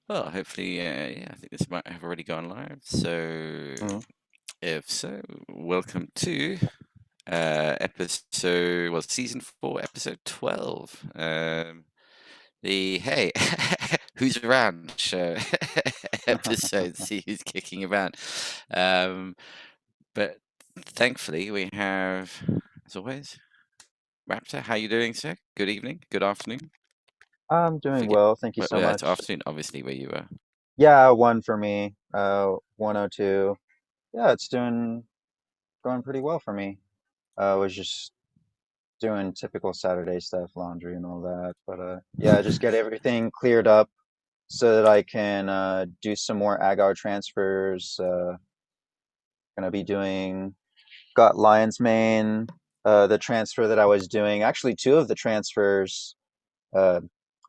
Well, hopefully, yeah, I think this might have already gone live. So, Mhm. if so, welcome to season 4, episode 12. The Hey, Who's Around show episode. See who's kicking around. Um, but thankfully, we have, as always, Raptor. How you doing, sir? Good evening, good afternoon. I'm doing Forget, well, thank you but so it's much. afternoon, obviously, where you are. Yeah, one for me. 102. Yeah, it's going pretty well for me. I was just doing typical Saturday stuff, laundry and all that. But yeah, just get everything cleared up so that I can do some more agar transfers. Gonna be doing got Lion's Mane, the transfer that I was doing. Actually, two of the transfers. Uh,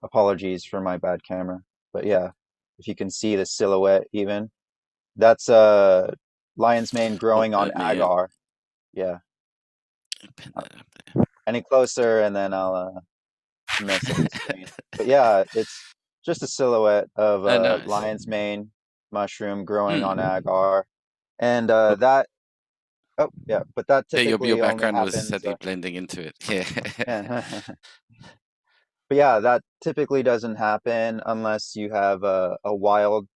Apologies for my bad camera, but yeah, if you can see the silhouette even. That's lion's mane Oh, growing on let me agar. Yeah. pin Uh, that up there. Any closer and then I'll mess up the screen. But yeah, it's just a silhouette of Oh, a nice. lion's mane mushroom growing on Hmm. agar. And Well, that oh yeah, but that yeah, your typically only background was happens suddenly blending into it. Yeah. yeah. But yeah, that typically doesn't happen unless you have a wild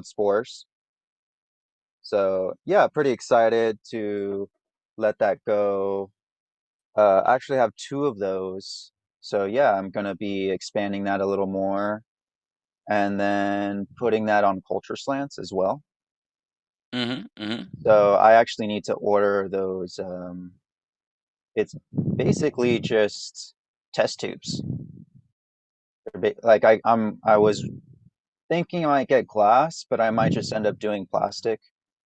spores. So yeah, pretty excited to let that go. I actually have two of those. So yeah, I'm gonna be expanding that a little more and then putting that on culture slants as well. Hmm. Hmm. So I actually need to order those. It's basically just test tubes. Like I was thinking I might get glass, but I might just end up doing plastic.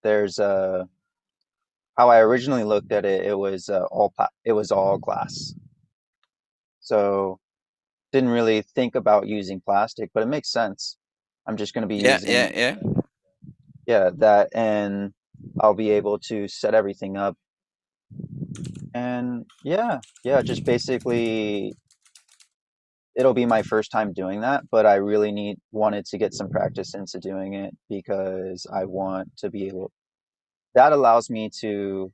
There's how I originally looked at it, it was all glass. So didn't really think about using plastic, but it makes sense. I'm just going to be Yeah, yeah, using, yeah. yeah, that, and I'll be able to set everything up. And yeah, just basically, it'll be my first time doing that, but I really wanted to get some practice into doing it because I want to be able, that allows me to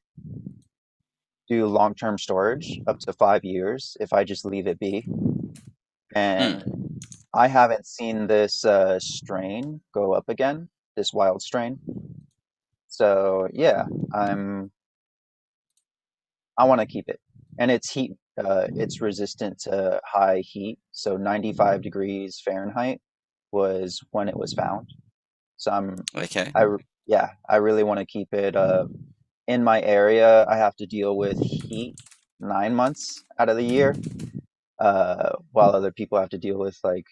do long-term storage up to 5 years if I just leave it be. And Mm. I haven't seen this strain go up again, this wild strain. So yeah, I'm I want to keep it, and it's heat. It's resistant to high heat, so 95 degrees Fahrenheit was when it was found. So Okay. yeah, I really want to keep it. In my area, I have to deal with heat 9 months out of the year, while other people have to deal with like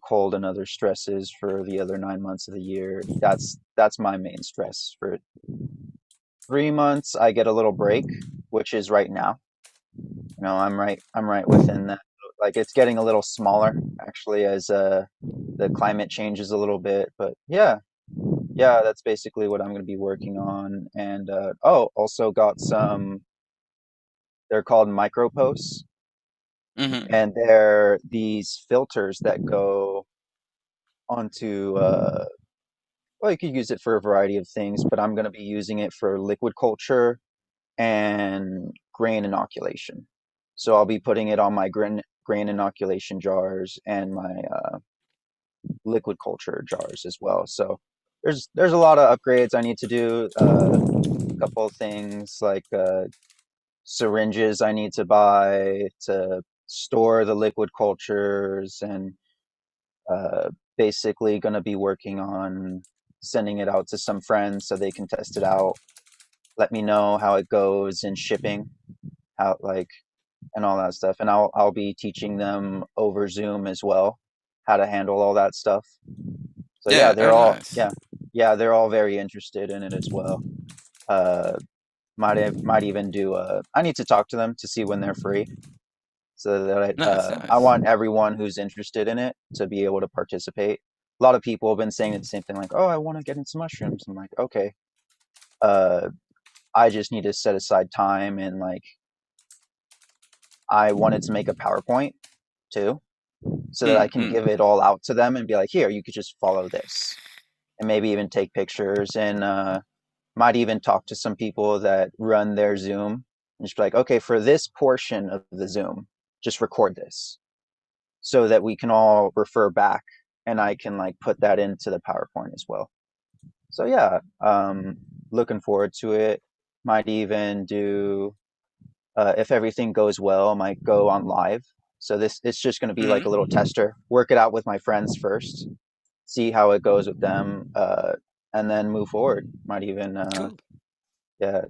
cold and other stresses for the other 9 months of the year. That's my main stress. For 3 months, I get a little break, which is right now. I'm right within that. Like it's getting a little smaller actually as the climate changes a little bit. But yeah, that's basically what I'm going to be working on. And oh, also got some. They're called microposts, Hmm. and they're these filters that go onto well, you could use it for a variety of things, but I'm going to be using it for liquid culture and grain inoculation. So I'll be putting it on my grain inoculation jars and my liquid culture jars as well. So there's a lot of upgrades I need to do. A couple of things like syringes I need to buy to store the liquid cultures, and uh, basically going to be working on sending it out to some friends so they can test it out, let me know how it goes in shipping, how like and all that stuff. And I'll be teaching them over Zoom as well how to handle all that stuff. So yeah, Yeah. Oh, nice. they're all very interested in it as well. Uh, might even do I need to talk to them to see when they're free so that Nice, I nice. want everyone who's interested in it to be able to participate. A lot of people have been saying the same thing, like, "Oh, I want to get into mushrooms." I'm like, "Okay, uh, I just need to set aside time." And like, I wanted to make a PowerPoint too. so that I can give it all out to them and be like, here, you could just follow this, and maybe even take pictures, and might even talk to some people that run their Zoom and just be like, okay, for this portion of the Zoom, just record this so that we can all refer back, and I can like put that into the PowerPoint as well. So yeah, looking forward to it. Might even do, if everything goes well, might go on live. So it's just going to be like a little tester, work it out with my friends first, see how it goes with them, and then move forward. Might even Cool. yeah,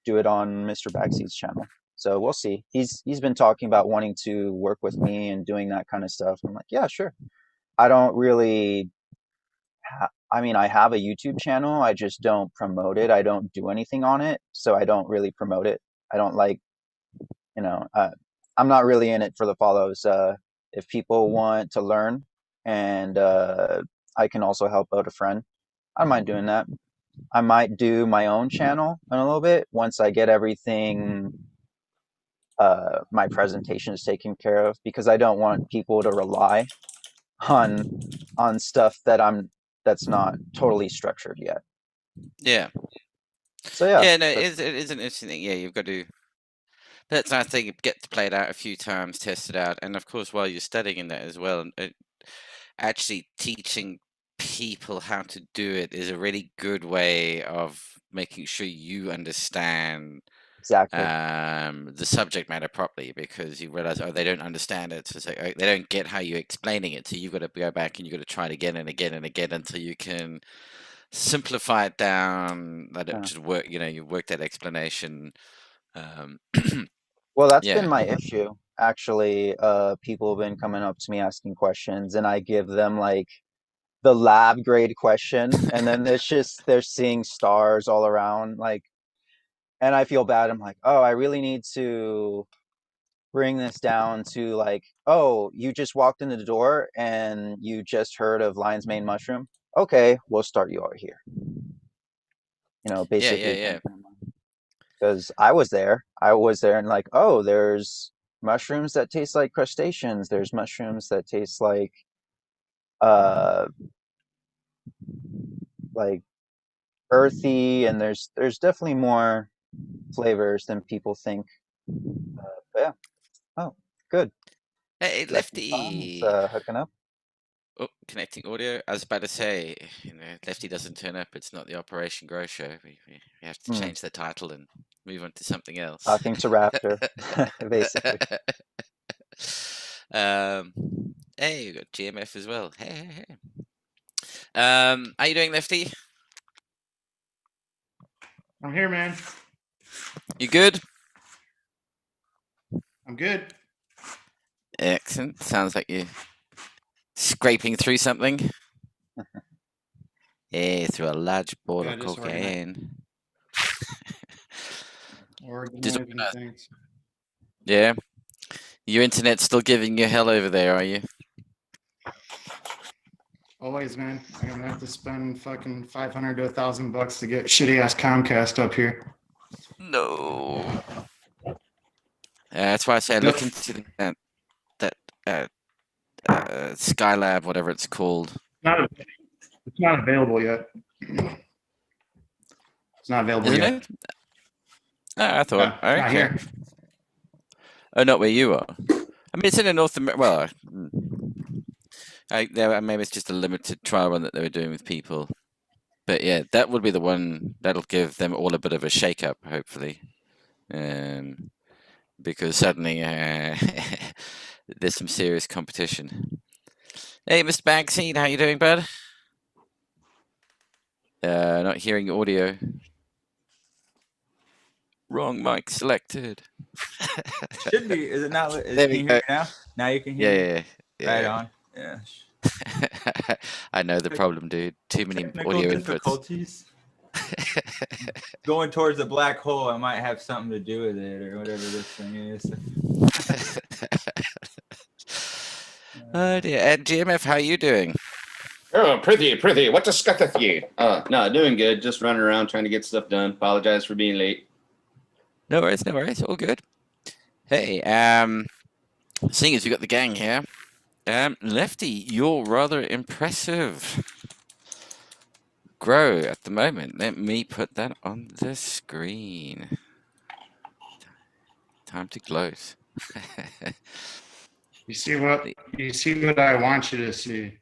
do it on Mr. Bagseat's channel. So we'll see. He's been talking about wanting to work with me and doing that kind of stuff. I'm like, yeah, sure. I don't really. I mean, I have a YouTube channel. I just don't promote it. I don't do anything on it, so I don't really promote it. I don't like, you know, I'm not really in it for the follows. If people want to learn, and I can also help out a friend, I don't mind doing that. I might do my own channel in a little bit once I get everything, my presentation is taken care of, because I don't want people to rely on stuff that's not totally structured yet. Yeah. So yeah. Yeah, no, it is an interesting thing. Yeah, you've got to. That's nice thing. You get to play it out a few times, test it out, and of course, while you're studying that as well, actually teaching people how to do it is a really good way of making sure you understand Exactly. the subject matter properly, because you realize, oh, they don't understand it. So it's like, oh, they don't get how you're explaining it. So you've got to go back and you've got to try it again and again and again until you can simplify it down. Let it just work. You work that explanation. Well, that's been Yeah. my issue. Actually, people have been coming up to me asking questions, and I give them like the lab grade question, and then it's just they're seeing stars all around, like, and I feel bad. I'm like, oh, I really need to bring this down to like, oh, you just walked in the door and you just heard of lion's mane mushroom. Okay, we'll start you over here. Basically, Yeah. because I was there. And like, oh, there's mushrooms that taste like crustaceans. There's mushrooms that taste uh like earthy, and there's definitely more flavors than people think. But yeah. Oh, good. Hey, Got some time. It's Lefty. hooking up. Oh, connecting audio. I was about to say, Lefty doesn't turn up. It's not the Operation Grow show. We have to change the title and move on to something else. Talking to Raptor, basically. Hey, you got GMF as well. Hey. How you doing, Lefty? I'm here, man. You good? I'm good. Excellent. Sounds like you're scraping through something. Yeah, through a large ball of cocaine. Organizing things. Yeah. Your internet's still giving you hell over there, are you? Always, man. I'm gonna have to spend fucking $500 to $1,000 to get shitty ass Comcast up here. No. That's why I say look into that Skylab, whatever it's called. It's not available yet. It's not available Isn't yet. it? Oh, I thought. No, not here. Oh, not where you are. I mean, it's in the North America. Well, maybe it's just a limited trial run that they were doing with people. But yeah, that would be the one that'll give them all a bit of a shake-up, hopefully. Because suddenly there's some serious competition. Hey, Mr. Bagseat, how you doing, bud? Not hearing audio. Wrong mic selected. Should be. Is it not? Can you hear me now? Now you can hear. Yeah. Right on. Yeah. I know the problem, dude. Too many audio difficulties. Going towards the black hole, I might have something to do with it, or whatever this thing is. Oh dear. And GMF, how are you doing? Oh, pretty. What discusseth ye? No, doing good. Just running around trying to get stuff done. Apologize for being late. No worries. All good. Hey, seeing as we got the gang here, Lefty, you're rather impressive. Grow at the moment. Let me put that on the screen. Time to gloat. You see what I want you to see.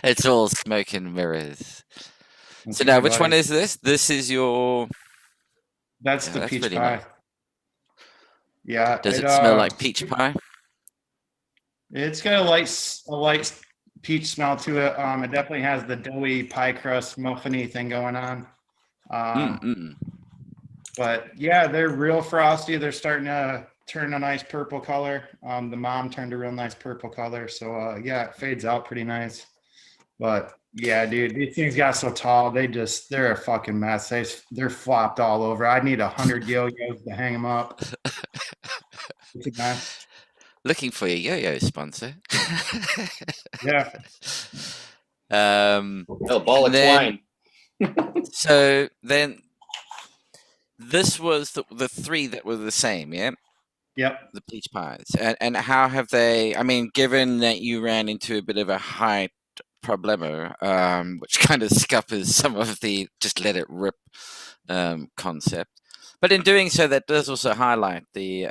It's all smoke and mirrors. That's So now, right, which one buddy. is this? This is your. That's Yeah, the that's peach really pie. nice. Yeah. Does it smell like peach pie? It's got a light peach smell to it. It definitely has the doughy pie crust muffiny thing going on. But yeah, they're real frosty. They're starting to turn a nice purple color. The mom turned a real nice purple color. So yeah, it fades out pretty nice. But yeah, dude, these things got so tall. They're a fucking mess. They're flopped all over. I need 100 yo-yos to hang them up. It's a mess. Looking for your yo-yo sponsor. Yeah. Ball of twine. So then, this was the three that were the same, yeah? Yep. The peach pies. And how have they, I mean, given that you ran into a bit of a height problemo, which kind of scuppers some of the just let it rip concept. But in doing so, that does also highlight the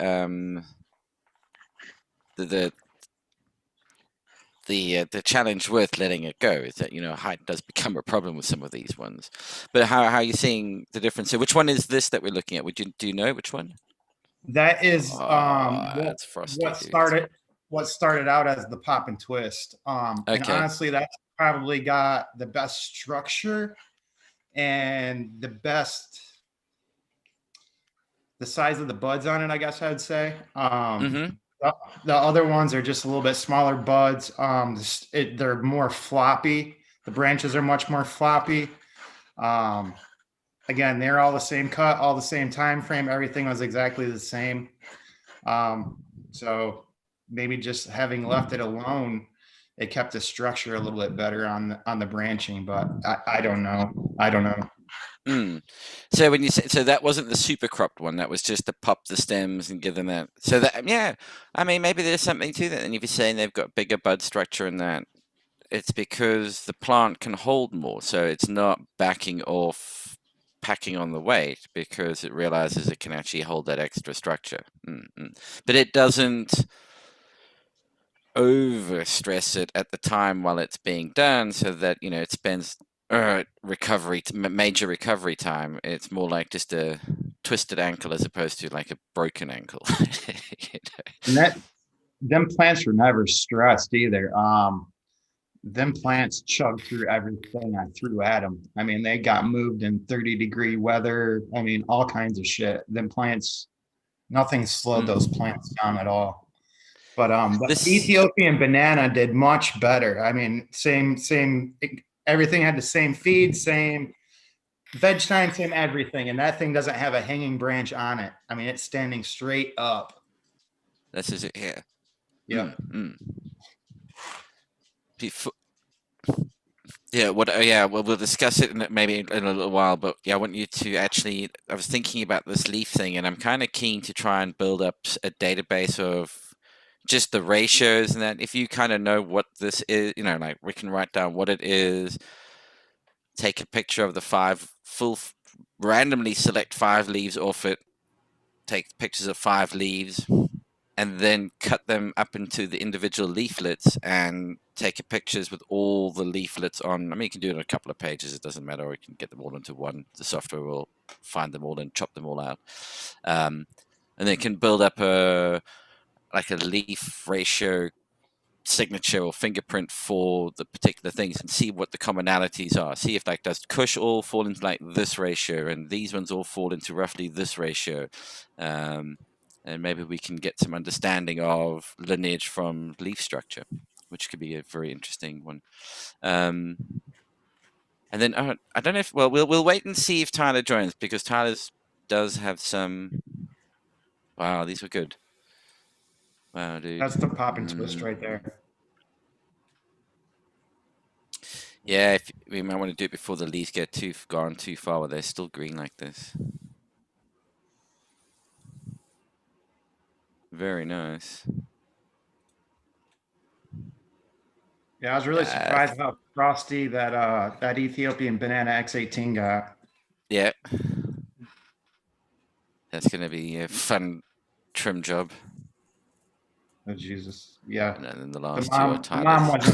challenge with letting it go is that, you know, height does become a problem with some of these ones. But how are you seeing the difference? So which one is this that we're looking at? Do you know which one? That is that's frosty, what started out as the pop and twist. And honestly, that's probably got the best structure and the size of the buds on it, I guess I'd say. The other ones are just a little bit smaller buds. They're more floppy. The branches are much more floppy. Again, they're all the same cut, all the same time frame. Everything was exactly the same. So maybe just having left it alone, it kept the structure a little bit better on the branching. But I don't know. So when you say, so that wasn't the super cropped one, that was just to pop the stems and give them that. So that, yeah, I mean, maybe there's something to that. And if you're saying they've got bigger bud structure in that, it's because the plant can hold more. So it's not backing off, packing on the weight, because it realizes it can actually hold that extra structure. But it doesn't over stress it at the time while it's being done, so that, you know, it spends major recovery time. It's more like just a twisted ankle as opposed to like a broken ankle. You know? And them plants were never stressed either. Them plants chugged through everything I threw at them. I mean, they got moved in 30-degree weather. I mean, all kinds of shit. Them plants, nothing slowed those plants down at all. But the Ethiopian banana did much better. I mean, same. Everything had the same feed, same veg time, same everything, and that thing doesn't have a hanging branch on it. I mean, it's standing straight up. This is it here. Yeah. Yeah, well, we'll discuss it maybe in a little while, but yeah, I want you to actually, I was thinking about this leaf thing, and I'm kind of keen to try and build up a database of just the ratios, and that if you kind of know what this is, you know, like we can write down what it is, take a picture of the randomly select 5 leaves off it, take pictures of 5 leaves, and then cut them up into the individual leaflets and take pictures with all the leaflets on. I mean, you can do it on a couple of pages, it doesn't matter, or you can get them all into one. The software will find them all and chop them all out. And then it can build up a leaf ratio signature or fingerprint for the particular things and see what the commonalities are. See if like, does Kush all fall into like this ratio and these ones all fall into roughly this ratio. And maybe we can get some understanding of lineage from leaf structure, which could be a very interesting one. And then I don't know if, well, we'll wait and see if Tyler joins, because Tyler does have some. Wow, these were good. Wow, dude. That's the pop and twist right there. Yeah, we might want to do it before the leaves get gone too far where they're still green like this. Very nice. Yeah, I was really surprised how frosty that Ethiopian Banana X18 got. Yeah. That's going to be a fun trim job. Oh Jesus! Yeah. And then the The last two are mom, the mom Tyler's.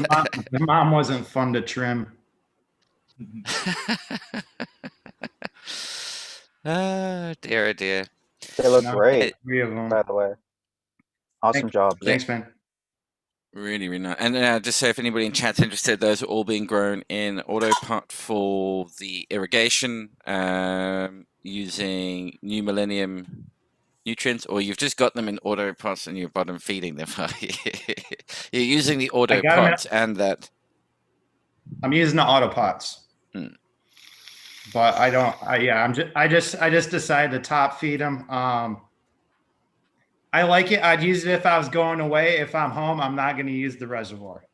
wasn't. The mom wasn't fun to trim. Oh dear, oh dear. They look No, great, 3 of them. by the way. Awesome job. Thanks, man. Really, really nice. And just so if anybody in chat's interested, those are all being grown in Autopot for the irrigation, using New Millennium nutrients, or you've just got them in Autopots and you're bottom feeding them. You're using the Autopots and that. I'm using the Autopots. But I don't. I just decided to top feed them. I like it. I'd use it if I was going away. If I'm home, I'm not going to use the reservoir.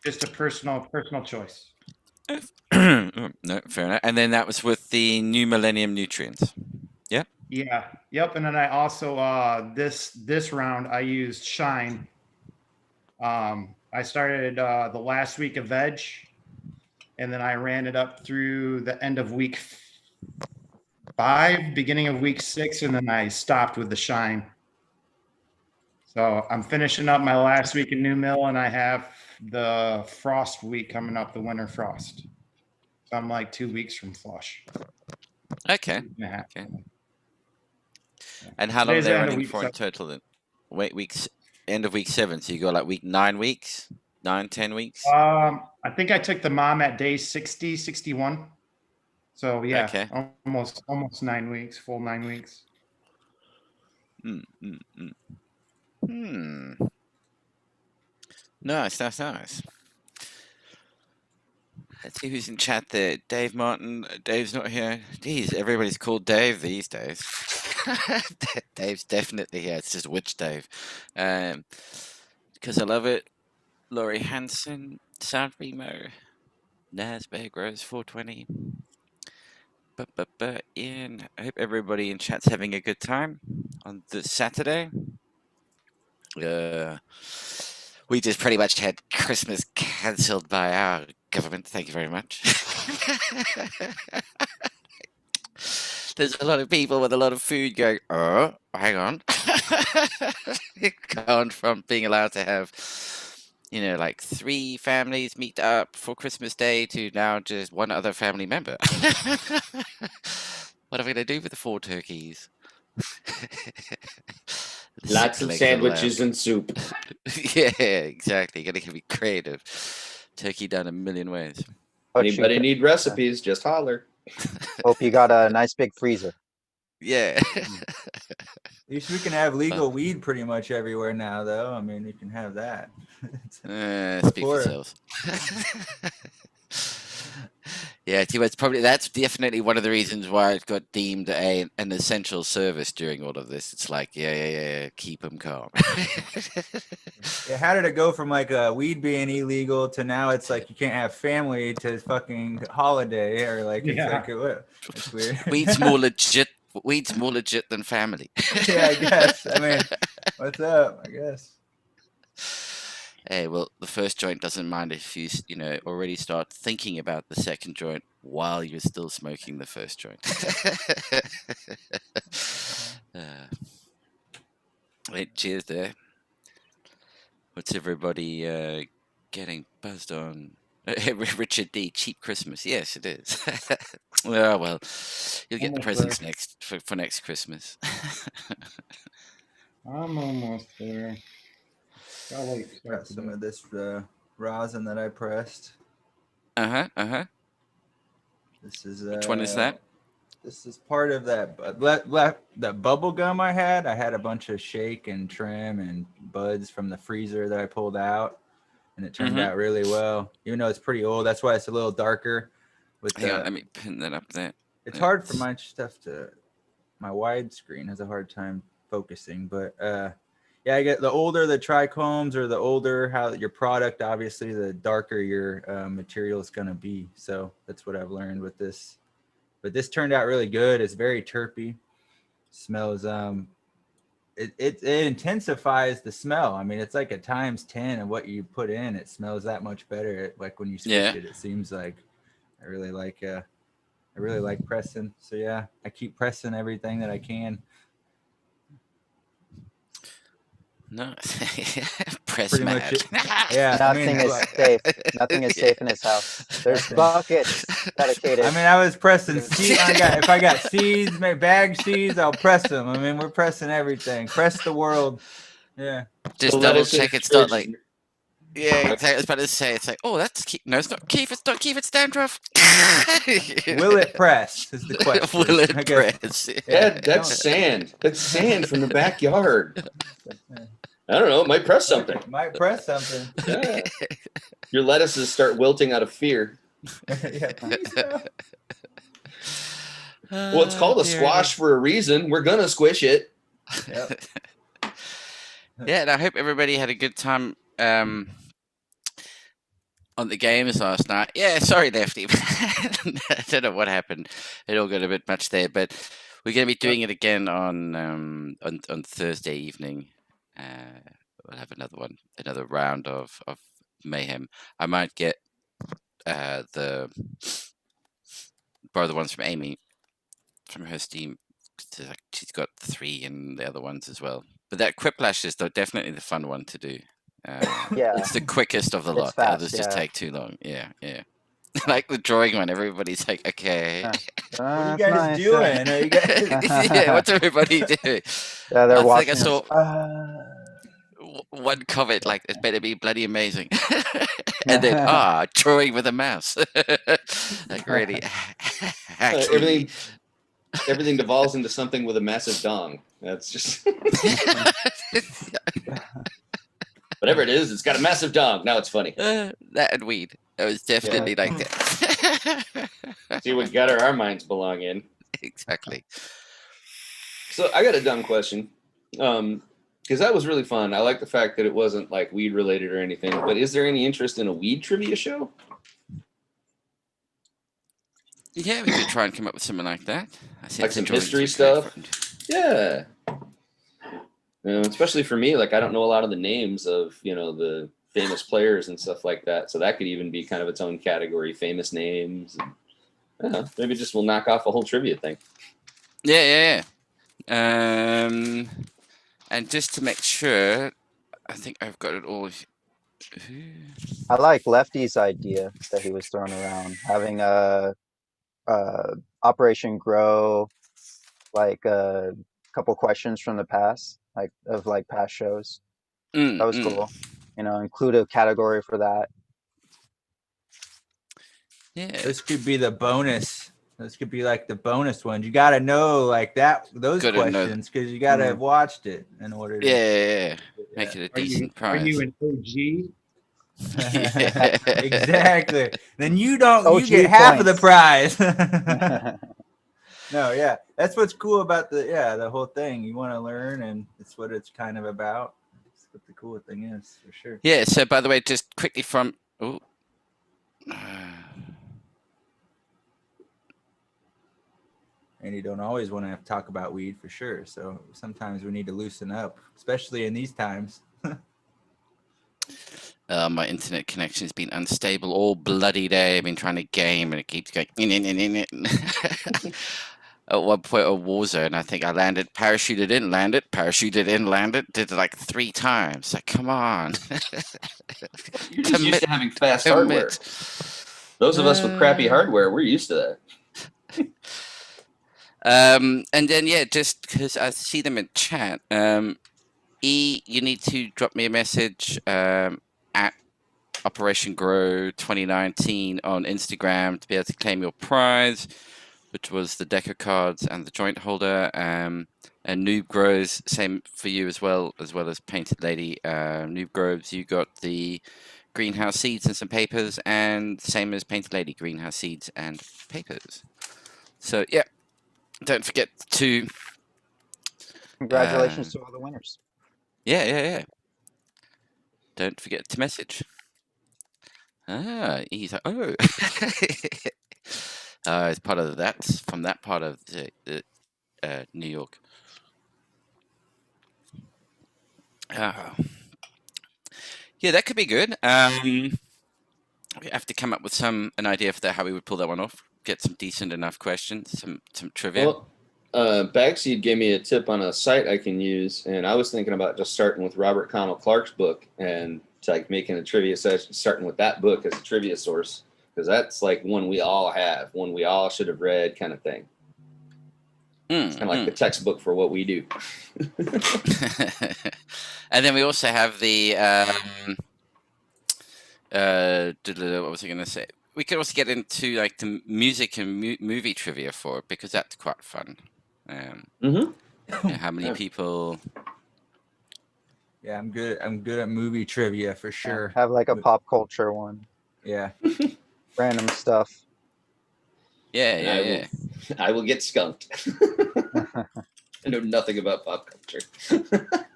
Just a personal choice. No, fair enough. And then that was with the New Millennium nutrients. Yeah. Yeah. Yep. And then I also this round I used Shine. I started the last week of veg, and then I ran it up through the end of week 5, beginning of week 6, and then I stopped with the Shine. So I'm finishing up my last week in New Mill, and I have the frost week coming up, the winter frost. So I'm like 2 weeks from flush. Okay. Yeah. Okay. And how long are they running for in total then? Wait, end of week 7. So you go like week 9 weeks, 10 weeks? I think I took the mom at day 60, 61. So yeah, okay. almost 9 weeks, full 9 weeks. Nice. Let's see who's in chat there. Dave Martin. Dave's not here. Jeez, everybody's called Dave these days. Dave's definitely here. It's just which Dave. Because I love it. Laurie Hansen, Sound Remo, Nasberg Rose 420. Ian, I hope everybody in chat's having a good time on this Saturday. We just pretty much had Christmas cancelled by our government. Thank you very much. There's a lot of people with a lot of food going, oh, hang on. Going from being allowed to have, like 3 families meet up for Christmas Day to now just one other family member. What are we going to do with the 4 turkeys? Lots of sandwiches and soup. Yeah, exactly. Gotta be creative. Turkey done a million ways. Anybody need recipes, just holler. Hope you got a nice big freezer. Yeah. At least we can have legal weed pretty much everywhere now, though. I mean, you can have that. Speak for yourselves. Yeah, that's definitely one of the reasons why it got deemed an essential service during all of this. It's like, yeah, keep them calm. Yeah, how did it go from like weed being illegal to now it's like you can't have family to fucking holiday or like it's like it's weird. Weed's more legit than family. Yeah, I guess. I mean, what's up? I guess. Hey, well, the first joint doesn't mind if you already start thinking about the second joint while you're still smoking the first joint. Wait, cheers there. What's everybody getting buzzed on? Richard D, cheap Christmas. Yes, it is. Well, you'll get the presents for next Christmas. I'm almost there. Got some of this rosin that I pressed. This is which one is that? This is part of that bubble gum I had. I had a bunch of shake and trim and buds from the freezer that I pulled out, and it turned out really well. Even though it's pretty old, that's why it's a little darker. Hang on, let me pin that up there. It's hard for my stuff to. My widescreen has a hard time focusing, but yeah, I get the older the trichomes or the older how your product, obviously, the darker your material is going to be. So that's what I've learned with this. But this turned out really good. It's very terpy. Smells it intensifies the smell. I mean, it's like a times 10 of what you put in. It smells that much better. Like when you squish it seems like. I really like pressing. So yeah, I keep pressing everything that I can. No, press Pretty mad. much yeah, Nothing is safe. Nothing is safe in his house. There's buckets dedicated. I mean, I was pressing seeds. If I got seeds, maybe bag seeds, I'll press them. I mean, we're pressing everything. Press the world. Yeah. Just So double lettuce check is it's not fridge. like. Yeah, exactly. I was about to say, it's like, oh, that's no, it's not Keith. It's not Keith. It's dandruff. Will it press? Is the question. Will it I guess. press? Yeah, that's sand. That's sand from the backyard. I don't know. It might press something. Might press something. Yeah. Your lettuces start wilting out of fear. Yeah, please no. Well, it's called a dear. squash for a reason. We're gonna squish it. Yep. Yeah, and I hope everybody had a good time on the games last night. Yeah, sorry, Lefty. I don't know what happened. It all got a bit much there, but we're going to be doing it again on Thursday evening. We'll have another round of mayhem. I might get borrow the ones from Amy from her Steam. She's got 3 and the other ones as well. But that Quiplash is definitely the fun one to do. Yeah. It's the quickest of the It's lot. fast, The others just yeah. take too long. Yeah. Like the drawing one, everybody's like, okay. What are you guys doing? Are you guys... Yeah, what's everybody doing? Yeah, they're I watching. think I us. saw one comment like, "It better be bloody amazing," and then drawing with a mouse, like really. Actually, Everything devolves into something with a massive dong. That's just whatever it is. It's got a massive dong. Now it's funny. that and weed. It was definitely like that. See what gutter our minds belong in. Exactly. So I got a dumb question. Because that was really fun. I like the fact that it wasn't like weed related or anything. But is there any interest in a weed trivia show? Yeah, we could try and come up with something like that. Like some history stuff? Yeah. Especially for me, like I don't know a lot of the names of, the famous players and stuff like that. So that could even be kind of its own category, famous names. And, maybe just we'll knock off a whole trivia thing. Yeah. And just to make sure, I think I've got it all. I like Lefty's idea that he was throwing around, having a Operation Grow, like a couple questions from the past, like past shows. That was cool. Include a category for that. Yeah. This could be the bonus. This could be like the bonus ones. You got to know like those questions because you got to have watched it in order to. Yeah. Make it a decent prize. Are you an OG? Exactly. Then you don't. OG you get half of the points. prize. No, yeah, that's what's cool about the whole thing. You want to learn, and it's what it's kind of about. That's what the cool thing is, for sure. Yeah. So, by the way, just quickly from. And you don't always want to have to talk about weed, for sure. So sometimes we need to loosen up, especially in these times. My internet connection has been unstable all bloody day. I've been trying to game and it keeps going. At one point, a Warzone, I think I landed, parachuted in, landed, parachuted in, landed. Did it like 3 times. Like, come on. You're just used to having fast hardware. Those of us with crappy hardware, we're used to that. And then, just because I see them in chat, E, you need to drop me a message at Operation Grow 2019 on Instagram to be able to claim your prize, which was the deck of cards and the joint holder. And Noob Grows, same for you as well as Painted Lady. Noob Grows, you got the greenhouse seeds and some papers, and same as Painted Lady, greenhouse seeds and papers. So, yeah. Don't forget to... Congratulations to all the winners. Yeah. Don't forget to message. He's like, oh. It's part of that, from that part of the New York. Oh. Yeah, that could be good. We have to come up with an idea for that, how we would pull that one off. Get some decent enough questions, some trivia. Well, Bagseed gave me a tip on a site I can use, and I was thinking about just starting with Robert Connell Clark's book and like making a trivia session, starting with that book as a trivia source, because that's like one we all have, one we all should have read, kind of thing. It's kind of like the textbook for what we do. And then we also have the what was I going to say? We could also get into like the music and movie trivia for it, because that's quite fun. How many people? Yeah, I'm good at movie trivia for sure. Have like a pop culture one. Yeah. Random stuff. Yeah. I will get skunked. I know nothing about pop culture.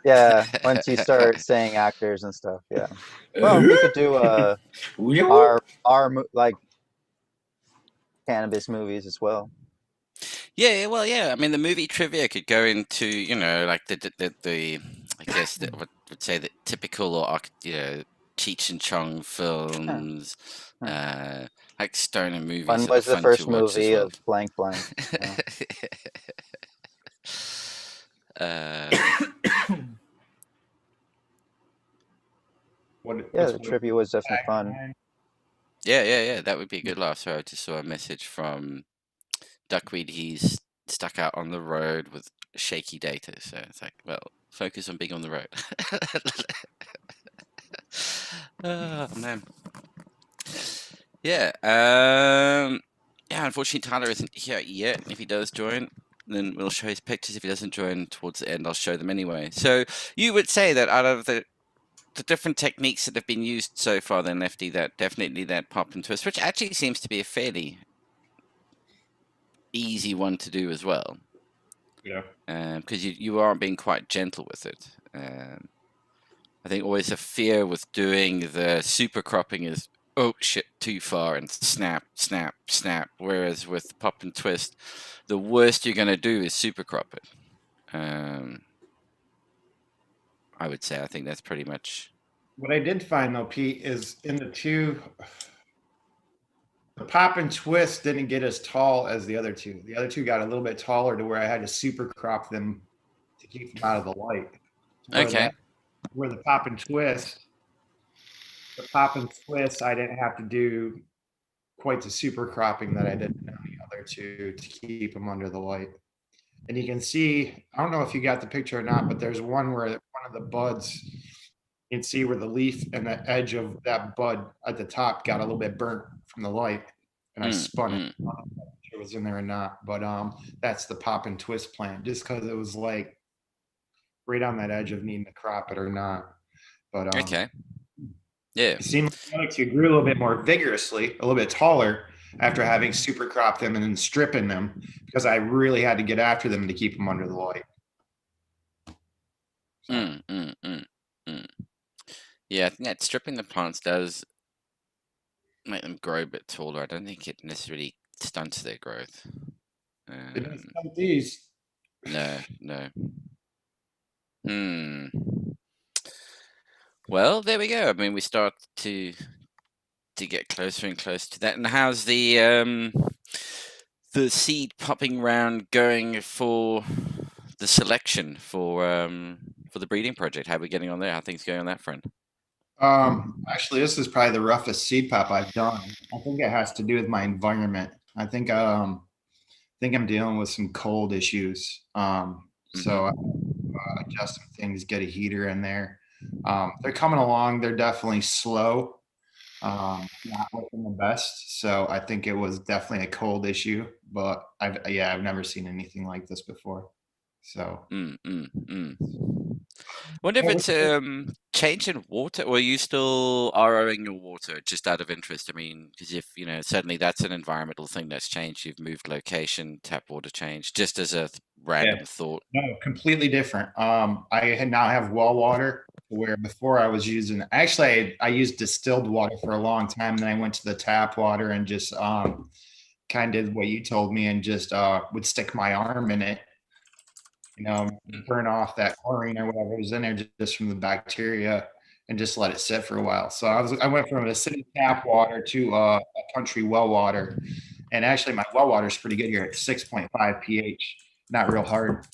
Yeah, once you start saying actors and stuff, yeah. Well, we could do our like cannabis movies as well. Yeah, well, yeah. I mean, the movie trivia could go into, like the I guess that would say the typical or Cheech and Chong films, like stoner movies. When was the first movie of blank blank? The trivia was definitely fun. Yeah. That would be a good laugh. So I just saw a message from Duckweed. He's stuck out on the road with shaky data. So it's like, well, focus on being on the road. Oh, man. Yeah. Unfortunately, Tyler isn't here yet. If he does join, then we'll show his pictures. If he doesn't join towards the end, I'll show them anyway. So you would say that out of the different techniques that have been used so far, then Lefty, that definitely that pop and twist, which actually seems to be a fairly easy one to do as well. Yeah. Because you are being quite gentle with it. I think always a fear with doing the super cropping is, oh shit, too far, and snap. Whereas with pop and twist, the worst you're going to do is super crop it. I would say, I think that's pretty much. What I did find though, Pete, is in the pop and twist didn't get as tall as the other two. The other two got a little bit taller to where I had to super crop them to keep them out of the light. Where the pop and twist, I didn't have to do quite the super cropping that I did on the other two to keep them under the light. And you can see, I don't know if you got the picture or not, but there's one where one of the buds, you can see where the leaf and the edge of that bud at the top got a little bit burnt from the light. And I spun it. I don't know if it was in there or not, but that's the pop and twist plant, just because it was like right on that edge of needing to crop it or not. But yeah, it seemed like you grew a little bit more vigorously, a little bit taller after having super cropped them and then stripping them, because I really had to get after them to keep them under the light. Yeah, I think that stripping the plants does make them grow a bit taller. I don't think it necessarily stunts their growth. It doesn't stunt these. No. Well, there we go. I mean, we start to get closer and closer to that. And how's the seed popping round going for the selection for the breeding project? How are we getting on there? How are things going on that front? Actually, this is probably the roughest seed pop I've done. I think it has to do with my environment. I think I'm dealing with some cold issues. So I adjust some things, get a heater in there. They're coming along. They're definitely slow. Not looking the best. So I think it was definitely a cold issue, but I've never seen anything like this before. So Wonder if it's change in water, or are you still ROing your water just out of interest? I mean, because if certainly that's an environmental thing that's changed. You've moved location, tap water change, just as a random thought. No, completely different. I now have well water, where before I was using, actually I used distilled water for a long time. Then I went to the tap water and just kind of did what you told me and just would stick my arm in it burn off that chlorine or whatever is in there just from the bacteria and just let it sit for a while. So I went from acidic tap water to a country well water. And actually my well water is pretty good here at 6.5 pH, not real hard.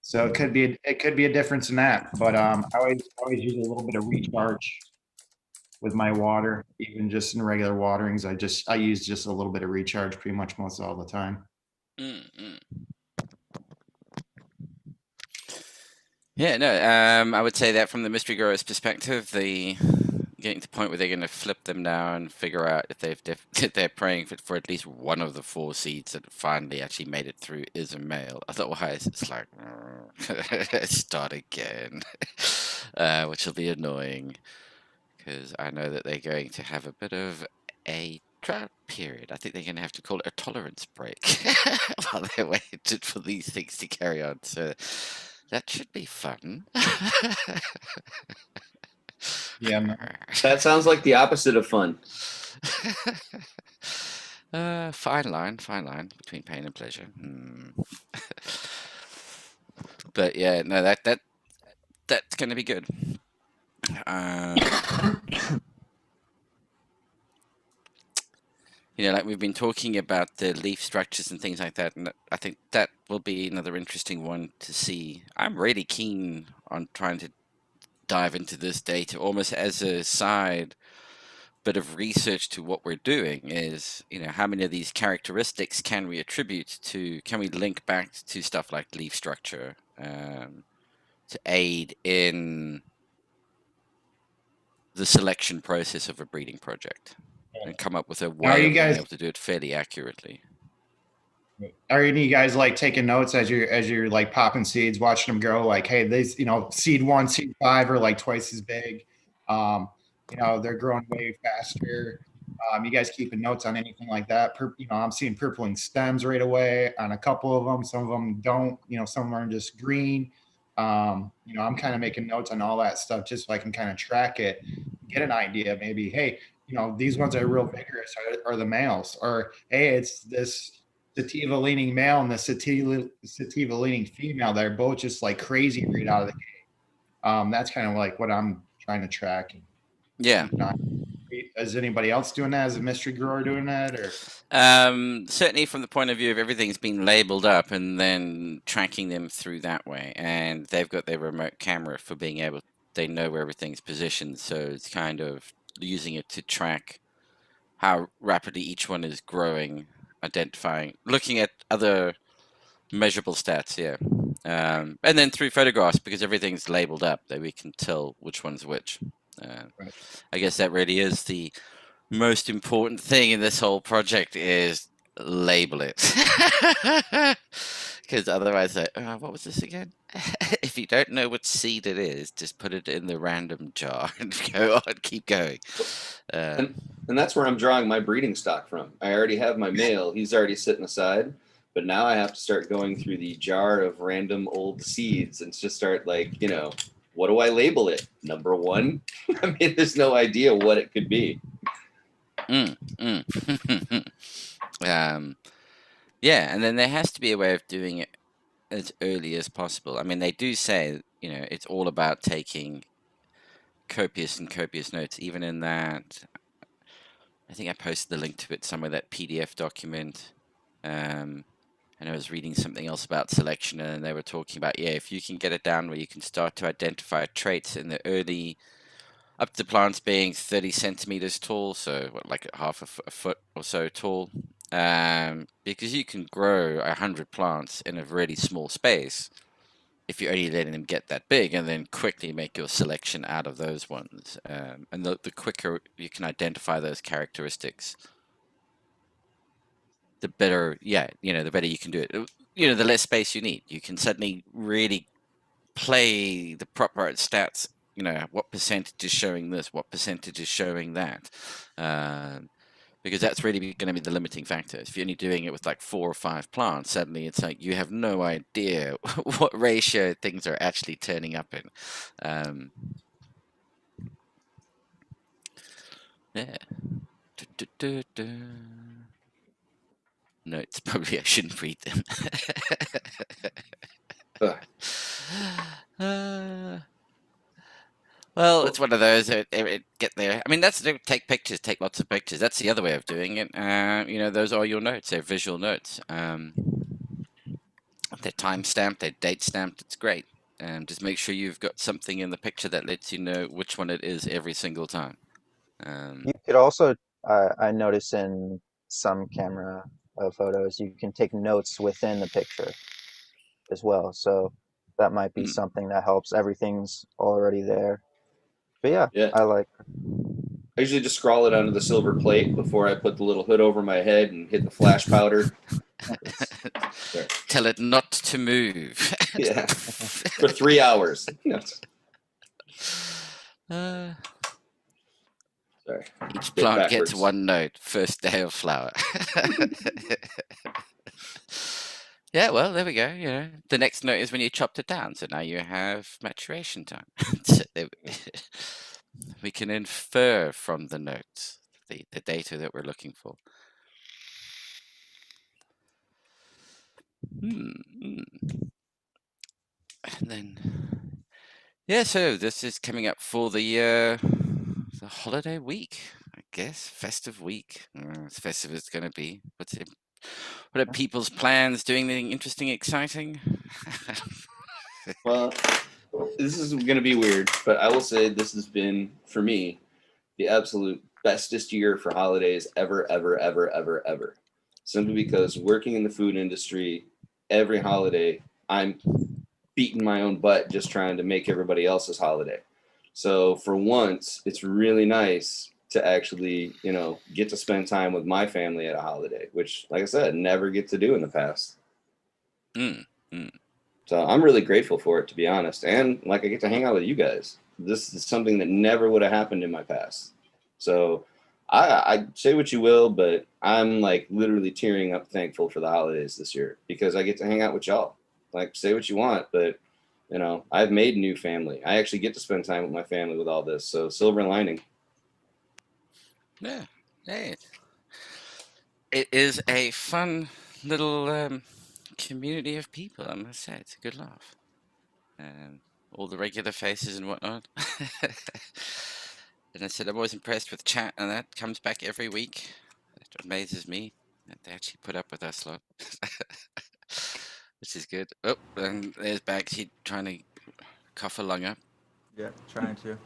So it could be a difference in that, but I always use a little bit of recharge with my water, even just in regular waterings. I use just a little bit of recharge pretty much most all the time. Yeah, no, I would say that from the mystery growers' perspective, getting to the point where they're going to flip them now and figure out if if they're praying for at least one of the 4 seeds that finally actually made it through is a male. Otherwise, it's like start again, which will be annoying because I know that they're going to have a bit of a drought period. I think they're going to have to call it a tolerance break while they're waiting for these things to carry on. So that should be fun. Yeah, That sounds like the opposite of fun. Fine line between pain and pleasure. But yeah, no, that's going to be good. Like we've been talking about the leaf structures and things like that, and I think that will be another interesting one to see. I'm really keen on trying to dive into this data almost as a side bit of research to what we're doing. Is how many of these characteristics can we link back to stuff like leaf structure to aid in the selection process of a breeding project and come up with a way of being able to do it fairly accurately. Are any of you guys like taking notes as you're like popping seeds, watching them grow? Like, hey, these, seed 1, seed 5 are like twice as big. They're growing way faster. You guys keeping notes on anything like that? I'm seeing purpling stems right away on a couple of them. Some of them don't. Some of them are just green. I'm kind of making notes on all that stuff just so I can kind of track it, get an idea. Maybe, hey, these ones are real vigorous are the males, or hey, it's this sativa leaning male and the sativa leaning female. They're both just like crazy right out of the gate. That's kind of like what I'm trying to track. Yeah. Is anybody else doing that? Is a mystery grower doing that? Or certainly from the point of view of everything's been labeled up and then tracking them through that way, and they've got their remote camera for being able, they know where everything's positioned, so it's kind of using it to track how rapidly each one is growing, identifying, looking at other measurable stats, yeah. And then through photographs, because everything's labeled up, that we can tell which one's which. Right. I guess that really is the most important thing in this whole project, is label it. Because otherwise, what was this again? If you don't know what seed it is, just put it in the random jar and go on, keep going. And that's where I'm drawing my breeding stock from. I already have my male. He's already sitting aside. But now I have to start going through the jar of random old seeds and just start like, what do I label it? Number 1? I mean, there's no idea what it could be. Yeah, and then there has to be a way of doing it as early as possible. I mean, they do say, it's all about taking copious notes. Even in that, I think I posted the link to it somewhere, that PDF document. And I was reading something else about selection, and they were talking about, if you can get it down where you can start to identify traits in the early, up to the plants being 30 centimeters tall, so like half a foot or so tall, because you can grow 100 plants in a really small space if you're only letting them get that big, and then quickly make your selection out of those ones. And the quicker you can identify those characteristics, the better, the better you can do it. The less space you need. You can suddenly really play the proper stats, what percentage is showing this, what percentage is showing that. Because that's really going to be the limiting factor. If you're only doing it with like 4 or 5 plants, suddenly it's like you have no idea what ratio things are actually turning up in. Yeah. Notes, probably I shouldn't read them. Ugh. Well, it's one of those. Get there. I mean, take pictures, take lots of pictures. That's the other way of doing it. Those are your notes. They're visual notes. They're time stamped. They're date stamped. It's great. Just make sure you've got something in the picture that lets you know which one it is every single time. You could also, I notice in some camera photos, you can take notes within the picture as well. So that might be something that helps. Everything's already there. But yeah, Yeah. I like. I usually just scrawl it onto the silver plate before I put the little hood over my head and hit the flash powder. Tell it not to move. Yeah, for 3 hours. Sorry. Each Bit plant gets backwards. one note. First day of flower. Yeah, well, there we go. The next note is when you chopped it down. So now you have maturation time. So we can infer from the notes the data that we're looking for. And then, yeah, so this is coming up for the holiday week, I guess. Festive week. As festive as it's going to be. What are people's plans? Doing anything interesting, exciting? Well, this is going to be weird, but I will say this has been, for me, the absolute bestest year for holidays ever, ever, ever, ever, ever. Simply because working in the food industry, every holiday, I'm beating my own butt just trying to make everybody else's holiday. So for once, it's really nice to actually, get to spend time with my family at a holiday, which, like I said, never get to do in the past. So I'm really grateful for it, to be honest. And like I get to hang out with you guys. This is something that never would have happened in my past. So I say what you will, but I'm like literally tearing up thankful for the holidays this year because I get to hang out with y'all. Like, say what you want, but I've made new family. I actually get to spend time with my family with all this. So silver lining. Yeah. Hey. It is a fun little community of people, I must say. It's a good laugh. All the regular faces and whatnot. And I said I'm always impressed with chat, and that comes back every week. It amazes me that they actually put up with us lot. Which is good. Oh, and there's Bagsy trying to cough a lung up. Yeah, trying to.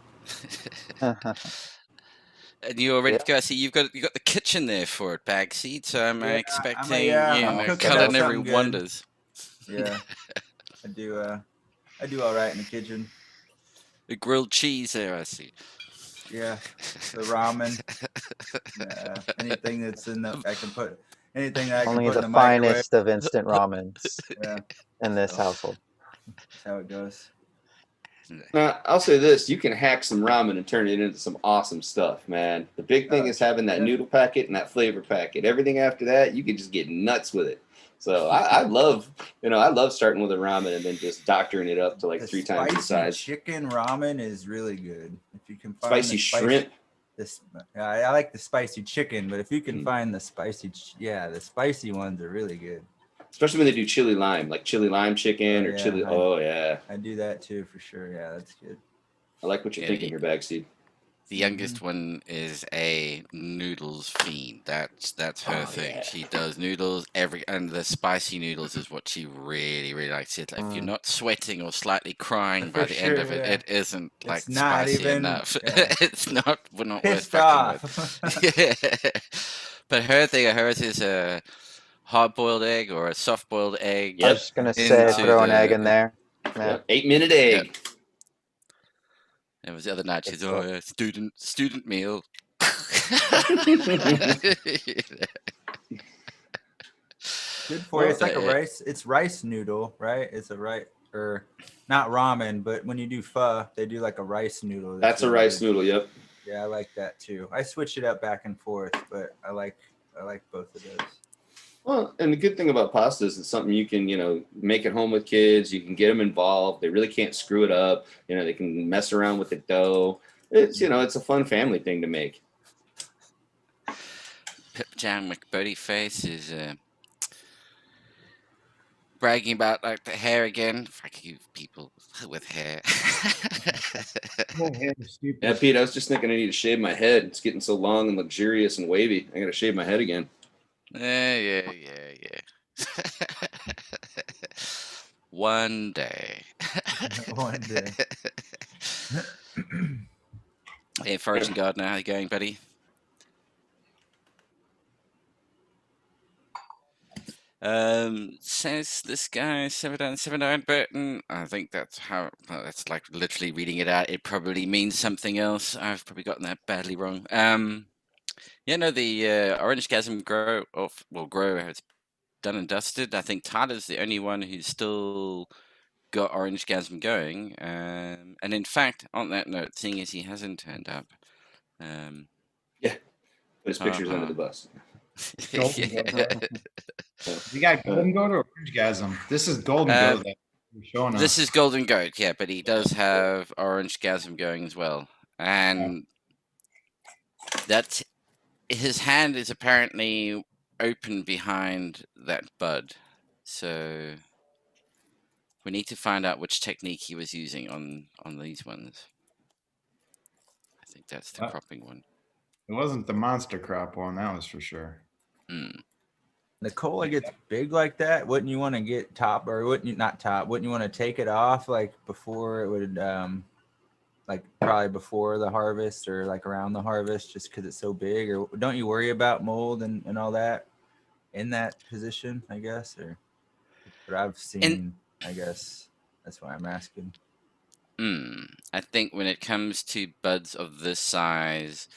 And you're ready to go. I see you've got the kitchen there for it, Bagsy. So I'm expecting I'm culinary something good. wonders. Yeah, I do all right in the kitchen. The grilled cheese there, I see. Yeah, the ramen. Anything that's in the I can put anything that I can Only put in the the microwave. finest of instant ramens Yeah, in this household. that's how it goes. Now, I'll say this, you can hack some ramen and turn it into some awesome stuff, man. The big thing is having that noodle packet and that flavor packet. Everything after that, you can just get nuts with it. So I love starting with a ramen and then just doctoring it up to like 3 times the size. Chicken ramen is really good. If you can find Spicy shrimp. I like the spicy chicken, but if you can find the spicy ones are really good. Especially when they do chili lime, like chili lime chicken or chili. I do that too for sure. Yeah, that's good. I like what you're thinking here, Backseat. The youngest one is a noodles fiend. That's her thing. Yeah. She does noodles and the spicy noodles is what she really, really likes. It. If you're not sweating or slightly crying by the end of it, it isn't like spicy enough. Yeah. It's not. We're not pissed worth off. Yeah. But her thing of hers is a hard-boiled egg or a soft-boiled egg. Yep. I was just gonna say throw an egg in there. Yeah. 8-minute egg. Yep. It was the other night. She's student meal. Good for you. It's like a rice. It's rice noodle, right? It's a rice or not ramen, but when you do pho, they do like a rice noodle. That's a rice noodle. Yep. Yeah, I like that too. I switch it up back and forth, but I like both of those. Well, and the good thing about pasta is it's something you can, make at home with kids. You can get them involved. They really can't screw it up. They can mess around with the dough. It's, it's a fun family thing to make. Pip Jam McBuddy Face is bragging about like the hair again. Fuck you people with hair. Your hair is stupid. Yeah, Pete, I was just thinking I need to shave my head. It's getting so long and luxurious and wavy. I gotta shave my head again. Yeah. One day. One day. Hey, Forest and Gardner, how you going, buddy? Says this guy 7979 Burton. I think that's how. Well, that's like literally reading it out. It probably means something else. I've probably gotten that badly wrong. Yeah, no, the Orange Gasm grow has done and dusted. I think Tyler's the only one who's still got Orange Gasm going. And in fact, on that note, seeing as he hasn't turned up, Yeah, put his pictures under the bus. Golden yeah. Goat. You got Golden Goat or Orange Gasm? This is Golden Goat that you're showing us. This is Golden Goat, yeah, but he does have Orange Gasm going as well. And that's his hand is apparently open behind that bud. So we need to find out which technique he was using on these ones. I think that's the cropping one. It wasn't the monster crop one, that was for sure. The cola gets big like that. Wouldn't you want to get top, or wouldn't you not top? Wouldn't you want to take it off like before it would, like probably before the harvest or like around the harvest, just because it's so big? Or don't you worry about mold and all that in that position? I guess, or what I've seen, I guess that's why I'm asking. I think when it comes to buds of this size,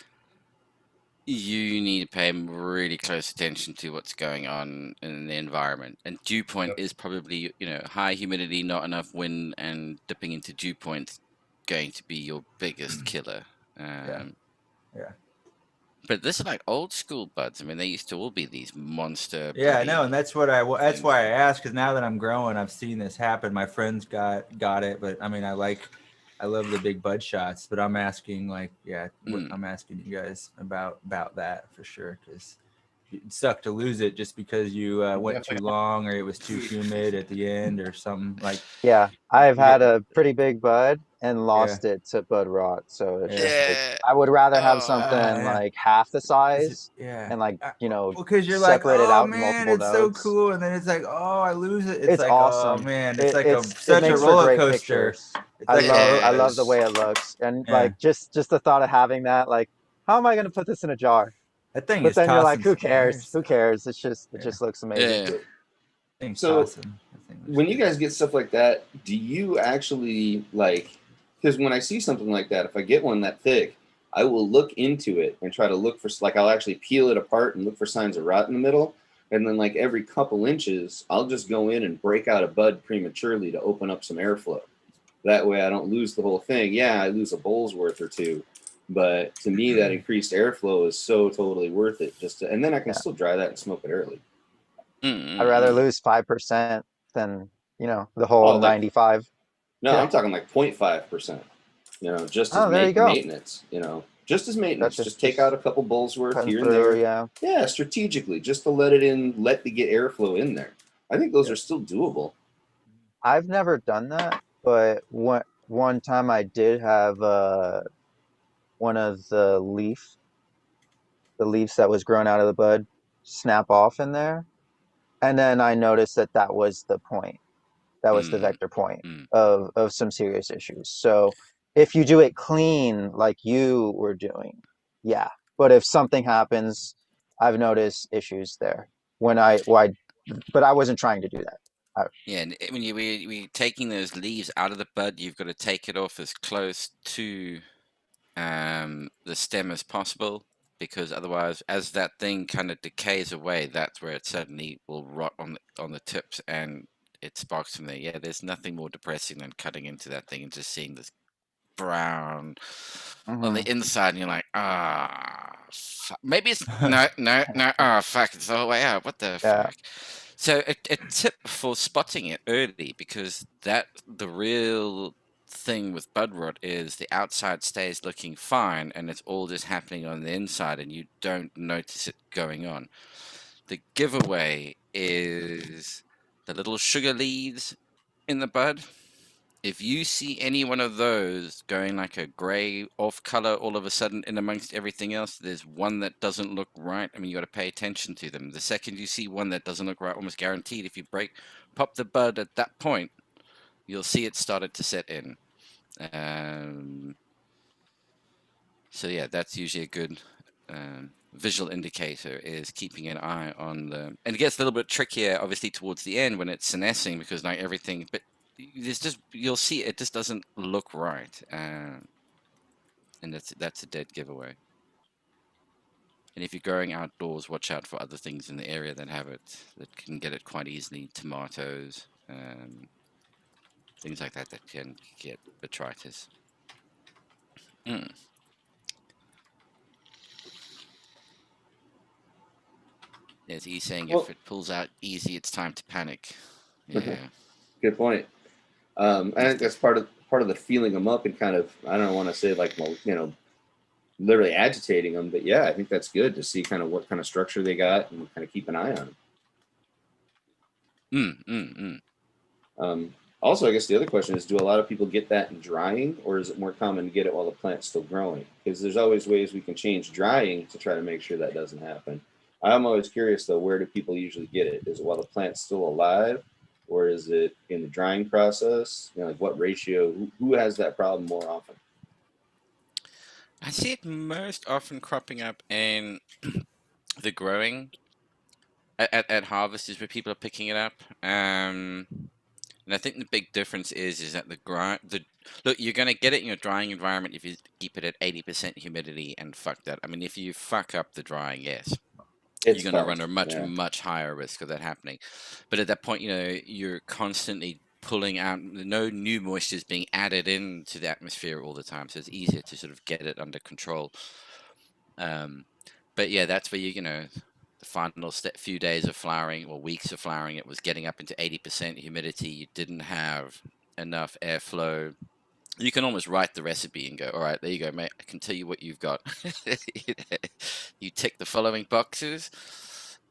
you need to pay really close attention to what's going on in the environment. And dew point is probably, high humidity, not enough wind, and dipping into dew point going to be your biggest killer. Yeah. But this is like old school buds. I mean, they used to all be these monster. Yeah, I know, and that's why I asked, because now that I'm growing, I've seen this happen. My friends got it, but I mean, I love the big bud shots, but I'm asking I'm asking you guys about that for sure, because it sucked to lose it just because you went too long, or it was too humid at the end or something like. Yeah, I've had a pretty big bud and lost it to bud rot. So it's just like, I would rather have something like half the size and because you're like, separate it out in man, multiple it's nodes. so cool, and then it's like, oh, I lose it. It's like, awesome. Oh man, it's like it such a makes for roller great coaster. pictures. I love the way it looks, and like just the thought of having that, like, how am I going to put this in a jar? That thing But then you're like, who cares? Squares. Who cares? It just looks amazing. So awesome. when you guys get stuff like that, do you actually because when I see something like that, if I get one that thick, I will look into it and try to look for, I'll actually peel it apart and look for signs of rot in the middle. And then every couple inches, I'll just go in and break out a bud prematurely to open up some airflow. That way I don't lose the whole thing. Yeah, I lose a bowl's worth or two. But to me, that increased airflow is so totally worth it. And then I can still dry that and smoke it early. I'd rather lose 5% than the whole 95. No, I'm talking 0.5%. Just as maintenance. Just as maintenance. Just take out a couple bowls worth here and there. Yeah, strategically, just to let the get airflow in there. I think those are still doable. I've never done that, but one time I did have one of the leaves that was grown out of the bud snap off in there, and then I noticed that was the point. That was the vector point of some serious issues. So if you do it clean like you were doing, yeah. But if something happens, I've noticed issues there but I wasn't trying to do that. And when you're taking those leaves out of the bud, you've got to take it off as close to the stem as possible, because otherwise, as that thing kind of decays away, that's where it suddenly will rot on the tips, and it sparks from there. Yeah, there's nothing more depressing than cutting into that thing and just seeing this brown on the inside, and you're like, maybe it's no, fuck, it's the whole way out. What the fuck? So a tip for spotting it early, because the real thing with bud rot is the outside stays looking fine and it's all just happening on the inside and you don't notice it going on. The giveaway is the little sugar leaves in the bud. If you see any one of those going like a gray off color all of a sudden in amongst everything else, there's one that doesn't look right. I mean, you got to pay attention to them. The second you see one that doesn't look right, almost guaranteed, if you pop the bud at that point, you'll see it started to set in. So yeah, that's usually a good visual indicator, is keeping an eye on the, and it gets a little bit trickier obviously towards the end when it's senescing, because like everything, but there's just, you'll see it just doesn't look right, and that's a dead giveaway. And if you're growing outdoors, watch out for other things in the area that have it, that can get it quite easily. Tomatoes, things like that can get botrytis. Yes, he's saying if it pulls out easy, it's time to panic. Yeah. Good point. I think that's part of the feeling them up and kind of, I don't want to say like, literally agitating them, but yeah, I think that's good to see kind of what kind of structure they got and kind of keep an eye on them. Also, I guess the other question is, do a lot of people get that in drying, or is it more common to get it while the plant's still growing? Because there's always ways we can change drying to try to make sure that doesn't happen. I'm always curious though, where do people usually get it? Is it while the plant's still alive, or is it in the drying process? Like what ratio, who has that problem more often? I see it most often cropping up in the growing. At harvest is where people are picking it up. And I think the big difference is that look, you're going to get it in your drying environment if you keep it at 80% humidity and fuck that. I mean, if you fuck up the drying, yes, you're going to run a much higher risk of that happening. But at that point, you're constantly pulling out, no new moisture is being added into the atmosphere all the time, so it's easier to sort of get it under control. But yeah, that's where the final few days of flowering or weeks of flowering, it was getting up into 80% humidity. You didn't have enough airflow. You can almost write the recipe and go, all right, there you go, mate. I can tell you what you've got. You tick the following boxes.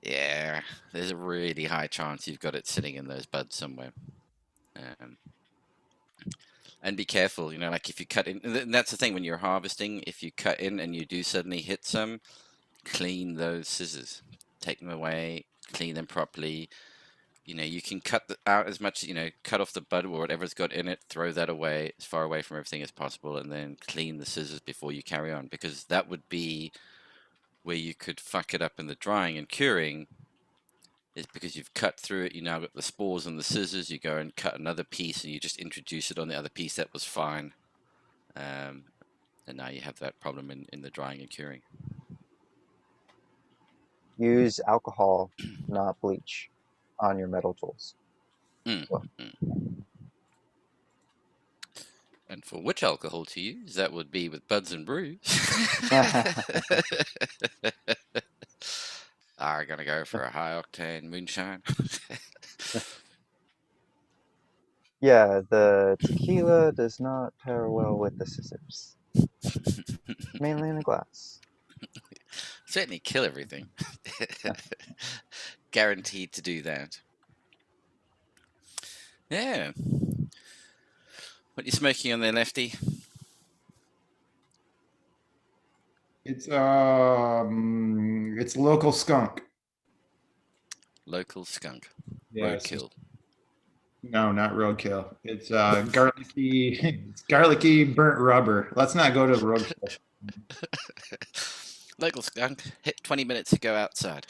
Yeah, there's a really high chance you've got it sitting in those buds somewhere. And be careful, like if you cut in, and that's the thing when you're harvesting, if you cut in and you do suddenly hit some, clean those scissors, take them away, clean them properly. You can cut out as much, cut off the bud or whatever's got in it, throw that away as far away from everything as possible, and then clean the scissors before you carry on, because that would be where you could fuck it up in the drying and curing, is because you've cut through it, you now got the spores on the scissors, you go and cut another piece and you just introduce it on the other piece that was fine. And now you have that problem in the drying and curing. Use alcohol, not bleach, on your metal tools. And for which alcohol to use, that would be with Buds and Brews. Are gonna go for a high octane moonshine. Yeah, the tequila does not pair well with the scissors, mainly in the glass. Certainly kill everything. Guaranteed to do that. Yeah. What are you smoking on there, Lefty? It's local skunk. Local skunk. Yeah, Roadkill. No, not roadkill. It's garlicky. It's garlicky burnt rubber. Let's not go to roadkill. Local skunk. Hit 20 minutes to go outside.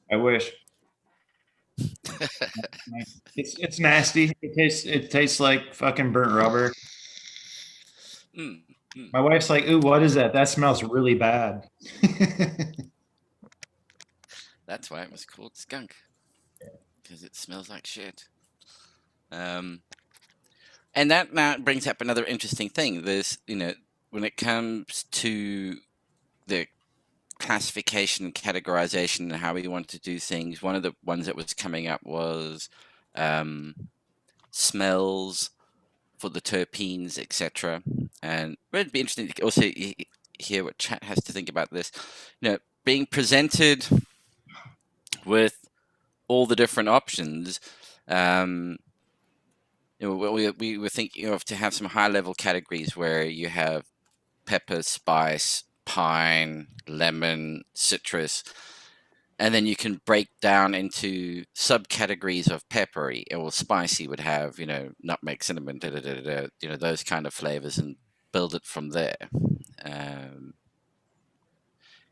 I wish. It's nasty. It tastes like fucking burnt rubber. My wife's like, "Ooh, what is that? That smells really bad." That's why it was called skunk, because it smells like shit. And that now brings up another interesting thing. There's, when it comes to the classification and categorization and how we want to do things, one of the ones that was coming up was smells for the terpenes, etc. And it'd be interesting to also hear what chat has to think about this. Being presented with all the different options. We were thinking of to have some high level categories where you have pepper, spice, pine, lemon, citrus, and then you can break down into subcategories of peppery or spicy would have, nutmeg, cinnamon, those kind of flavors, and build it from there.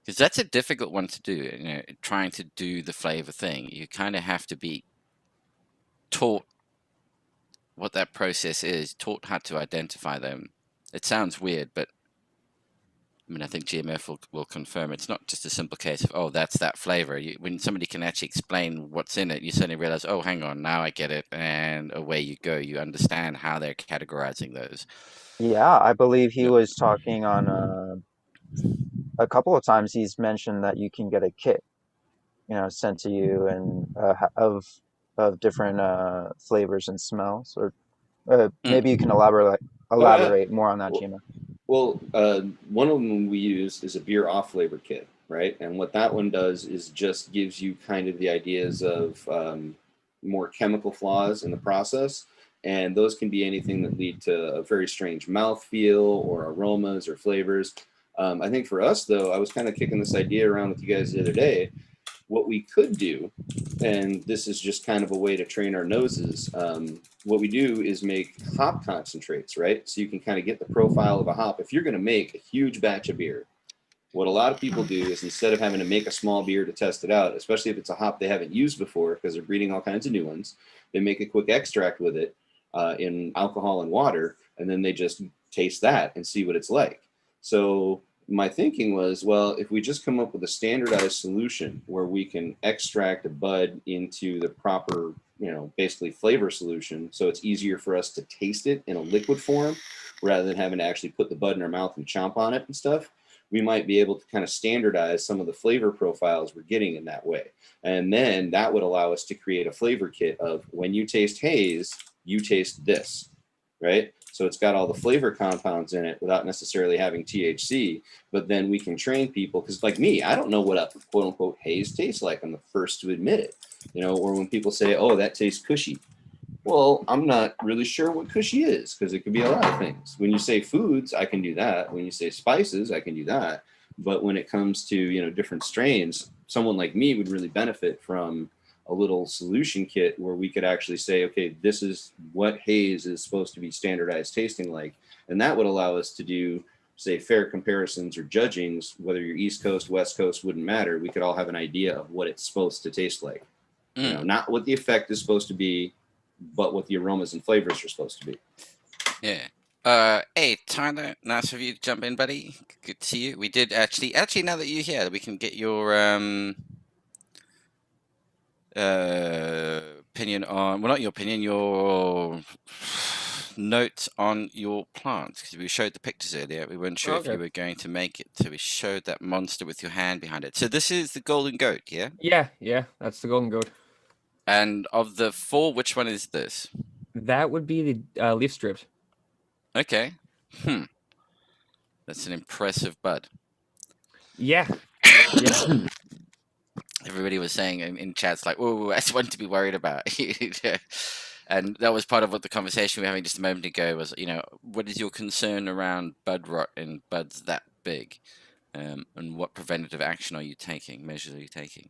Because that's a difficult one to do, trying to do the flavor thing. You kind of have to be taught what that process is, taught how to identify them. It sounds weird, but I think GMF will confirm it's not just a simple case of, oh, that's that flavor. When somebody can actually explain what's in it, you suddenly realize, oh, hang on, now I get it, and away you go. You understand how they're categorizing those. Yeah, I believe he Yep. was talking on a couple of times. He's mentioned that you can get a kit, sent to you, and of different flavors and smells. Or maybe you can elaborate more on that, Well, Gina. Well, one of them we use is a beer off flavor kit, right? And what that one does is just gives you kind of the ideas of more chemical flaws in the process. And those can be anything that lead to a very strange mouthfeel or aromas or flavors. I think for us, though, I was kind of kicking this idea around with you guys the other day. What we could do, and this is just kind of a way to train our noses, what we do is make hop concentrates, right? So you can kind of get the profile of a hop. If you're going to make a huge batch of beer, what a lot of people do is instead of having to make a small beer to test it out, especially if it's a hop they haven't used before because they're breeding all kinds of new ones, they make a quick extract with it in alcohol and water, and then they just taste that and see what it's like. So my thinking was, well, if we just come up with a standardized solution where we can extract a bud into the proper, basically flavor solution, so it's easier for us to taste it in a liquid form rather than having to actually put the bud in our mouth and chomp on it and stuff, we might be able to kind of standardize some of the flavor profiles we're getting in that way. And then that would allow us to create a flavor kit of when you taste haze, you taste this, right? So it's got all the flavor compounds in it without necessarily having THC, but then we can train people, because like me, I don't know what a quote unquote haze tastes like. I'm the first to admit it, or when people say, oh, that tastes cushy. Well, I'm not really sure what cushy is because it could be a lot of things. When you say foods, I can do that. When you say spices, I can do that. But when it comes to, different strains, someone like me would really benefit from a little solution kit where we could actually say, okay, this is what haze is supposed to be standardized tasting like. And that would allow us to do, say, fair comparisons or judgings, whether you're East Coast, West Coast, wouldn't matter. We could all have an idea of what it's supposed to taste like. Not what the effect is supposed to be, but what the aromas and flavors are supposed to be. Yeah. Hey, Tyler, nice of you to jump in, buddy. Good to see you. We did actually, now that you're here, we can get your opinion on, well, not your opinion, your notes on your plants, because we showed the pictures earlier. We weren't sure if you were going to make it, so we showed that monster with your hand behind it. So this is the golden goat, yeah? Yeah, that's the golden goat. And of the 4, which one is this? That would be the leaf strips. Okay. That's an impressive bud. Yeah. Everybody was saying in chats like, "Oh, that's one to be worried about." And that was part of what the conversation we were having just a moment ago was, what is your concern around bud rot in buds that big? And what preventative action are you taking, measures are you taking?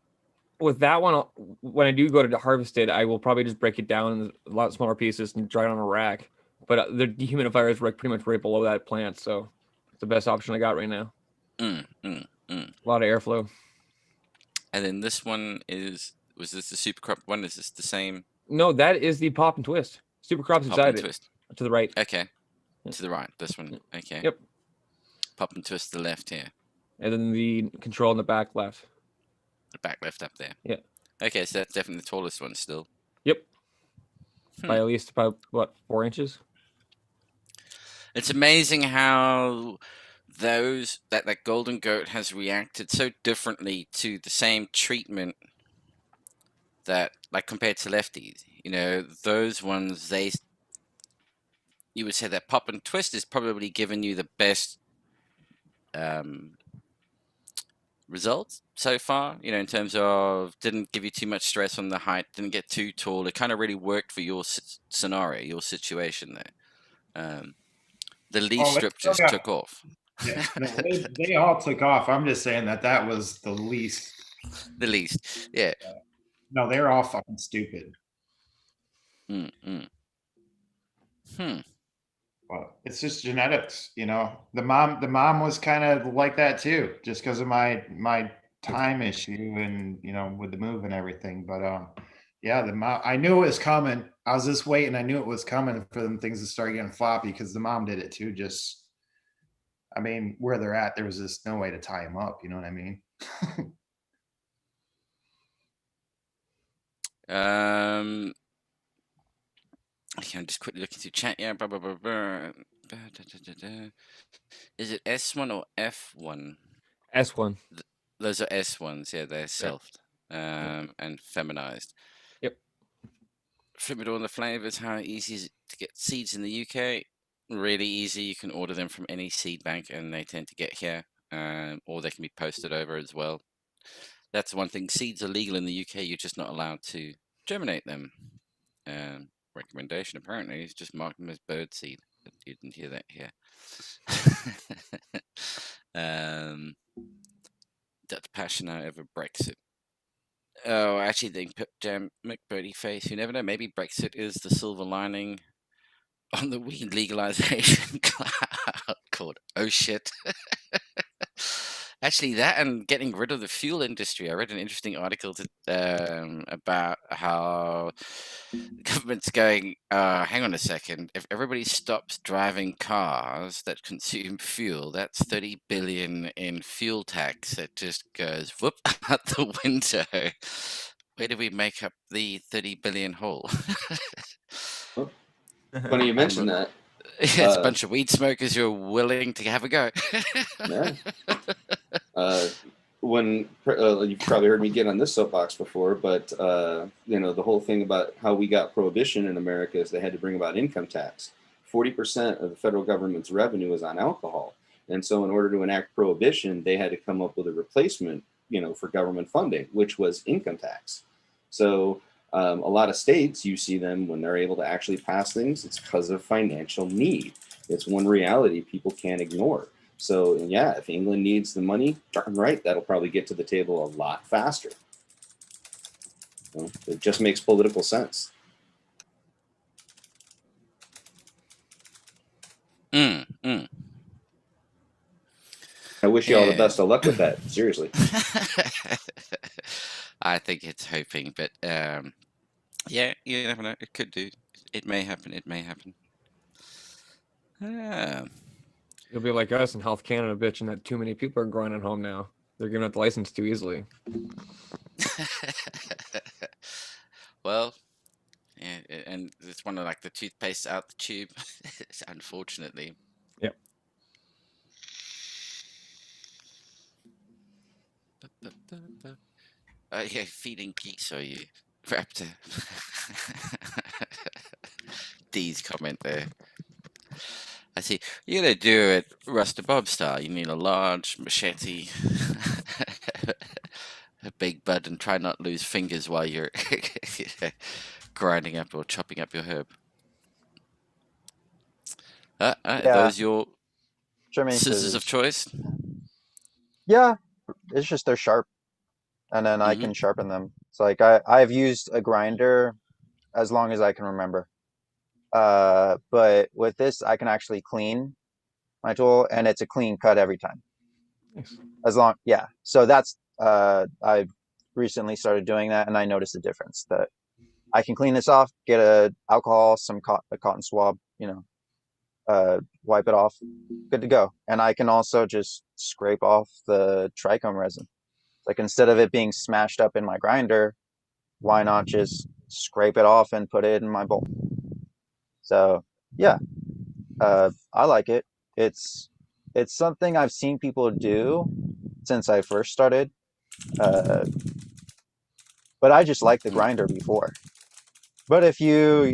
With that one, when I do go to harvest it, I will probably just break it down in a lot smaller pieces and dry it on a rack. But the dehumidifier is pretty much right below that plant, so it's the best option I got right now. A lot of airflow. And then this one was this the super crop one? Is this the same? No, that is the pop and twist. Super crop's inside it. Twist. To the right. Okay. To the right. This one. Okay. Yep. Pop and twist to the left here. And then the control in the back left. The back left up there. Yeah. Okay, so that's definitely the tallest one still. Yep. By at least about 4 inches. It's amazing how that golden goat has reacted so differently to the same treatment that, like, compared to lefties. Those ones, you would say that pop and twist is probably giving you the best results so far, in terms of didn't give you too much stress on the height, didn't get too tall. It kind of really worked for your scenario, your situation there. The leaf Oh, they strip still just got, took off. yeah, no, they all took off. I'm just saying that was the least. The least, yeah. No, they're all fucking stupid. Mm-mm. Well, it's just genetics, you know. The mom was kind of like that too, just because of my time issue and with the move and everything. But yeah, the mom, I knew it was coming. I was just waiting. I knew it was coming for them things to start getting floppy because the mom did it too. Just, I mean, where they're at, there was just no way to tie them up. You know what I mean? Okay, I'm just quickly looking through chat. Yeah, blah, blah, blah, blah. Is it S1 or F1? S1. Those are S1s. Yeah, they're selfed and feminized. Yep. Flip it all the flavors. How easy is it to get seeds in the UK? Really easy. You can order them from any seed bank, and they tend to get here, or they can be posted over as well. That's one thing. Seeds are legal in the UK. You're just not allowed to germinate them. Recommendation apparently is just mark them as bird seed. But you didn't hear that here. Dutch passion over Brexit. Oh, actually, they put McBirdie face. You never know. Maybe Brexit is the silver lining on the weed legalization cloud called oh shit. Actually, that and getting rid of the fuel industry. I read an interesting article about how the government's going, hang on a second, if everybody stops driving cars that consume fuel, that's 30 billion in fuel tax that just goes whoop out the window. Where do we make up the 30 billion hole? Funny you mentioned that. Yeah, it's a bunch of weed smokers who are willing to have a go. Yeah. When you've probably heard me get on this soapbox before, but the whole thing about how we got prohibition in America is they had to bring about income tax. 40% of the federal government's revenue is on alcohol, and so in order to enact prohibition, they had to come up with a replacement, for government funding, which was income tax. So a lot of states, you see them when they're able to actually pass things, it's because of financial need. It's one reality people can't ignore. So yeah, if England needs the money, darn right, that'll probably get to the table a lot faster. It just makes political sense. I wish you all the best of luck with that. Seriously. I think it's hoping, but yeah, you never know. It could do. It may happen. It may happen. You'll be like us in Health Canada bitching that too many people are growing at home now. They're giving out the license too easily. Well, yeah, and it's one of like the toothpaste out the tube, unfortunately. Yep. Yeah, feeding geese, are you? Raptor. D's comment there. I see. You're gonna do it Ruster Bob style. You need a large machete, a big bud, and try not lose fingers while you're grinding up or chopping up your herb. Yeah. Those your Trimming scissors of choice? Yeah, it's just they're sharp, and then I can sharpen them. It's like I've used a grinder as long as I can remember. But with this, I can actually clean my tool, and it's a clean cut every time. Nice. Yeah. So that's I've recently started doing that, and I noticed a difference that I can clean this off, get a alcohol, a cotton swab, wipe it off, good to go. And I can also just scrape off the trichome resin. Like instead of it being smashed up in my grinder, why not just scrape it off and put it in my bowl? So yeah, I like it. It's something I've seen people do since I first started, but I just liked the grinder before. But if you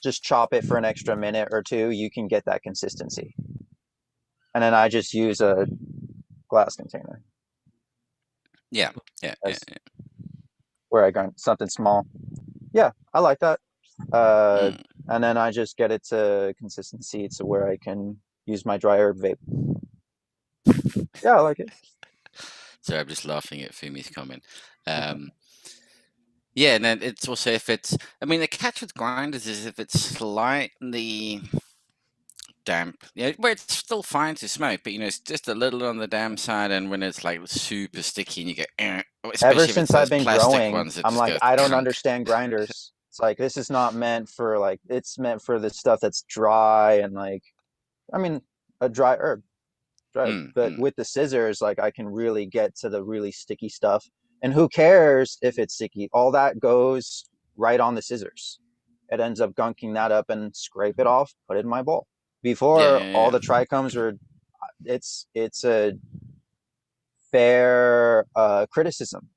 just chop it for an extra minute or two, you can get that consistency. And then I just use a glass container. Yeah. That's- where I got something small. Yeah, I like that. Mm. And then I just get it to consistency to where I can use my dry herb vape. Yeah, I like it. So I'm just laughing at Fumi's comment. Yeah, and then it's also if it's. I mean, the catch with grinders is if it's slightly damp, where it's still fine to smoke, but it's just a little on the damp side, and when it's like super sticky and you get, especially Ever if it's since I've those been plastic growing, ones that I'm just like, go I don't crunk. understand grinders. It's like, this is not meant for like, it's meant for the stuff that's dry and like, I mean, a dry herb. But with the scissors, like I can really get to the really sticky stuff. And who cares if it's sticky? All that goes right on the scissors. It ends up gunking that up and scrape it off, put it in my bowl. Before all the trichomes were, it's a fair criticism,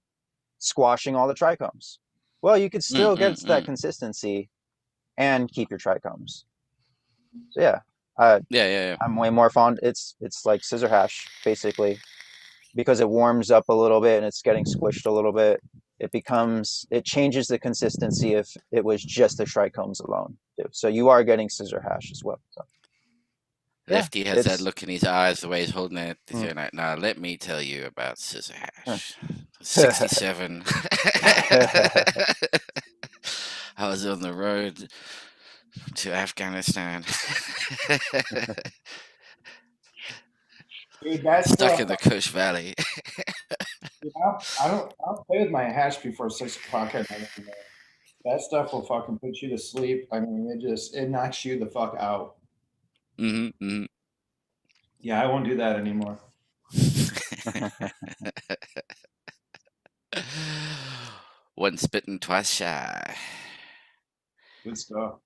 squashing all the trichomes. Well, you could still get to that consistency and keep your trichomes. So yeah, Yeah. I'm way more fond. It's like scissor hash basically, because it warms up a little bit and it's getting squished a little bit. It changes the consistency if it was just the trichomes alone. So you are getting scissor hash as well. So. Lefty has that look in his eyes the way he's holding it. He's like, now let me tell you about scissor hash. 67. I was on the road to Afghanistan. Dude, that's stuck in the Kush Valley. I don't play with my hash before 6 o'clock at night. That stuff will fucking put you to sleep. I mean, it knocks you the fuck out. Yeah, I won't do that anymore. Once bitten, twice shy. Good stuff.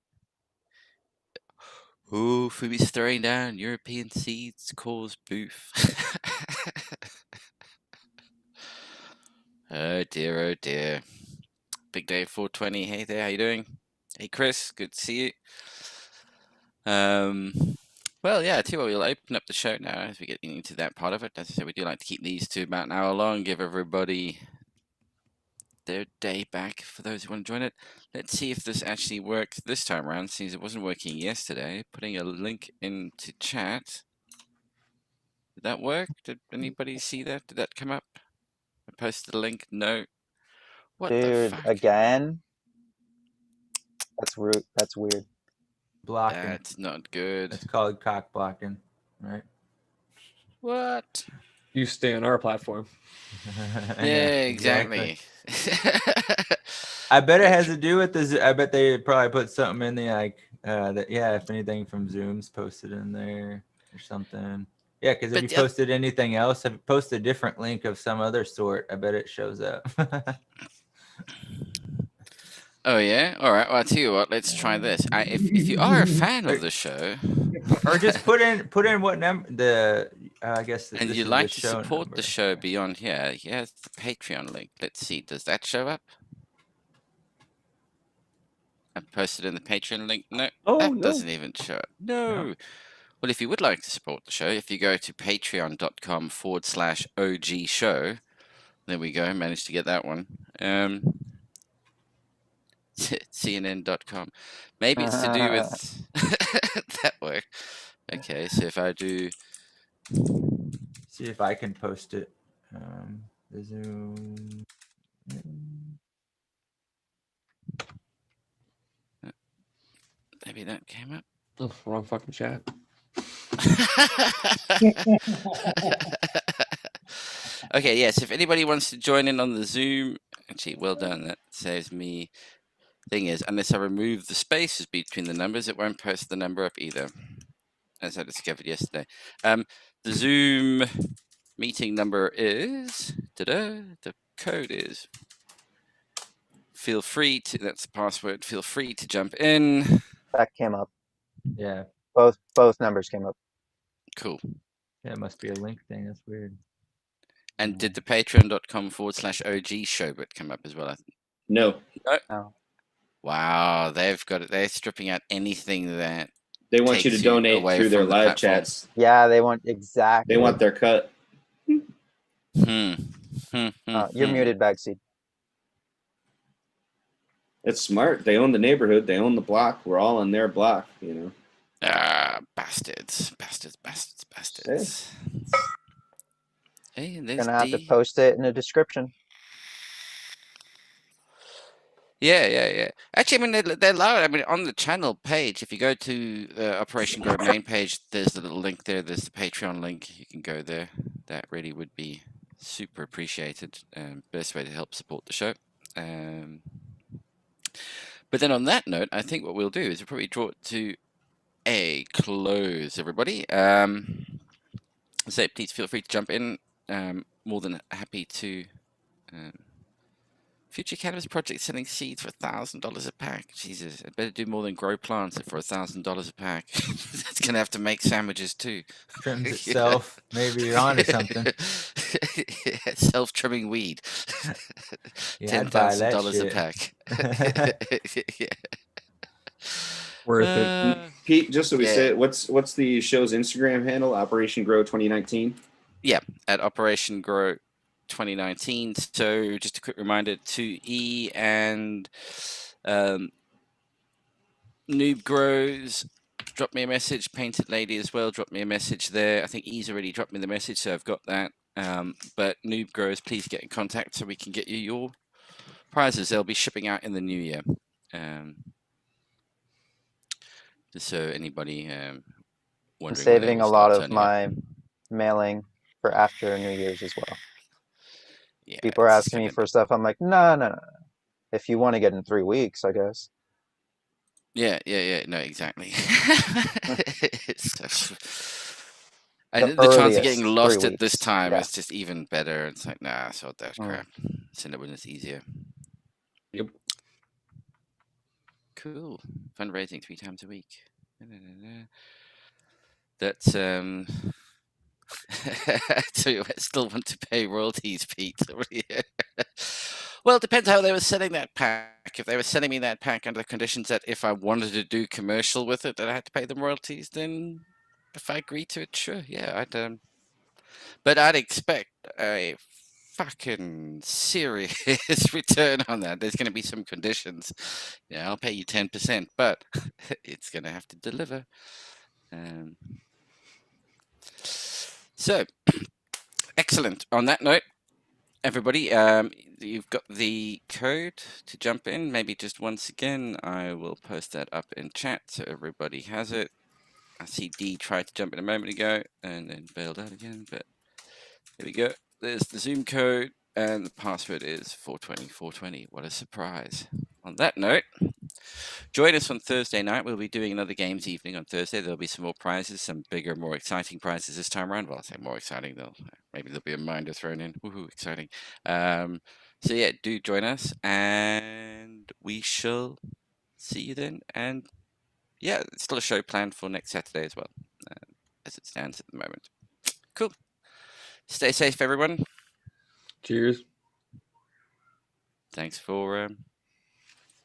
Ooh, Fumi's throwing down European seeds cause boof. Oh dear. Big Day 420. Hey there, how you doing? Hey Chris, good to see you. Well, yeah, I tell you what, we'll open up the show now as we get into that part of it. As I said, we do like to keep these to about an hour long, give everybody their day back for those who want to join it. Let's see if this actually works this time around, since it wasn't working yesterday. Putting a link into chat. Did that work? Did anybody see that? Did that come up? I posted a link. No. What Dude, the fuck? Again? That's rude. That's weird. Blocking. That's not good. It's called cock blocking, right? What? You stay on our platform. Yeah, exactly. I bet it has to do with this. I bet they probably put something in the that. Yeah, if anything from Zoom's posted in there or something. Yeah, because if you posted anything else, if you posted a different link of some other sort, I bet it shows up. Oh yeah, all right. Well, I'll tell you what. Let's try this. If you are a fan of the show, or just put in what number I guess. And you'd like to support the show beyond here, here's the Patreon link. Let's see. Does that show up? I posted in the Patreon link. No, that doesn't even show up. No. Well, if you would like to support the show, if you go to patreon.com/OG show, there we go. Managed to get that one. CNN.com. Maybe it's to do with that work. Okay, so if I do, see if I can post it. The Zoom. Maybe that came up. Oh, wrong fucking chat. Okay, yes. If anybody wants to join in on the Zoom, actually, well done. That saves me. Thing is, unless I remove the spaces between the numbers, it won't post the number up either, as I discovered yesterday. The Zoom meeting number is, the code is, feel free to, that's the password, feel free to jump in. That came up. Yeah. Both numbers came up. Cool. Yeah, it must be a link thing. That's weird. And did the patreon.com/OG show bit come up as well? No. Wow, they've got it. They're stripping out anything that they want you to donate through their live chats. Yeah, they want exactly. They want their cut. You're muted, Bagseed. It's smart. They own the neighborhood. They own the block. We're all in their block, you know. Bastards. Hey, and there's Gonna have to D. post it in the description. Yeah. Actually, I mean, they're loud. I mean, on the channel page, if you go to the Operation Grow main page, there's a little link there. There's the Patreon link. You can go there. That really would be super appreciated. Best way to help support the show. But then on that note, I think what we'll do is we'll probably draw it to a close, everybody. So please feel free to jump in. More than happy to. Future Cannabis Project selling seeds for $1,000 a pack. Jesus, I better do more than grow plants for $1,000 a pack. It's gonna have to make sandwiches too. Trims itself. Maybe you're onto something. Self-trimming weed. Yeah, I'd buy that $10,000 a shit. pack. Yeah. Worth it. Pete, just so we yeah. say it, what's the show's Instagram handle? Operation Grow 2019. Yeah, at Operation Grow 2019. So just a quick reminder to E and Noob Grows, drop me a message. Painted Lady as well, drop me a message there. I think E's already dropped me the message, so I've got that. But Noob Grows, please get in contact so we can get you your prizes. They'll be shipping out in the new year. Just so anybody I'm wondering, saving a lot of my mailing for after New Year's as well. Yeah, People are asking me for stuff. I'm like, no. If you want to get in 3 weeks, I guess. Yeah. No, exactly. And the chance of getting lost at this time is just even better. It's like, nah, so that crap. Send it when it's easier. Yep. Cool. Fundraising 3 times a week. That's so you still want to pay royalties, Pete? Well, it depends how they were selling that pack. If they were selling me that pack under the conditions that if I wanted to do commercial with it, that I had to pay them royalties, then if I agree to it, sure, yeah, I'd. But I'd expect a fucking serious return on that. There's going to be some conditions. Yeah, I'll pay you 10%, but it's going to have to deliver. So, excellent. On that note, everybody, you've got the code to jump in. Maybe just once again, I will post that up in chat so everybody has it. I see D tried to jump in a moment ago and then bailed out again, but here we go. There's the Zoom code and the password is 420. What a surprise. On that note, join us on Thursday night. We'll be doing another games evening on Thursday. There'll be some more prizes, some bigger, more exciting prizes this time around. Well, I'll say more exciting. Maybe there'll be a minder thrown in. Woohoo, exciting. So yeah, do join us and we shall see you then. And yeah, it's still a show planned for next Saturday as well, as it stands at the moment. Cool. Stay safe, everyone. Cheers. Thanks for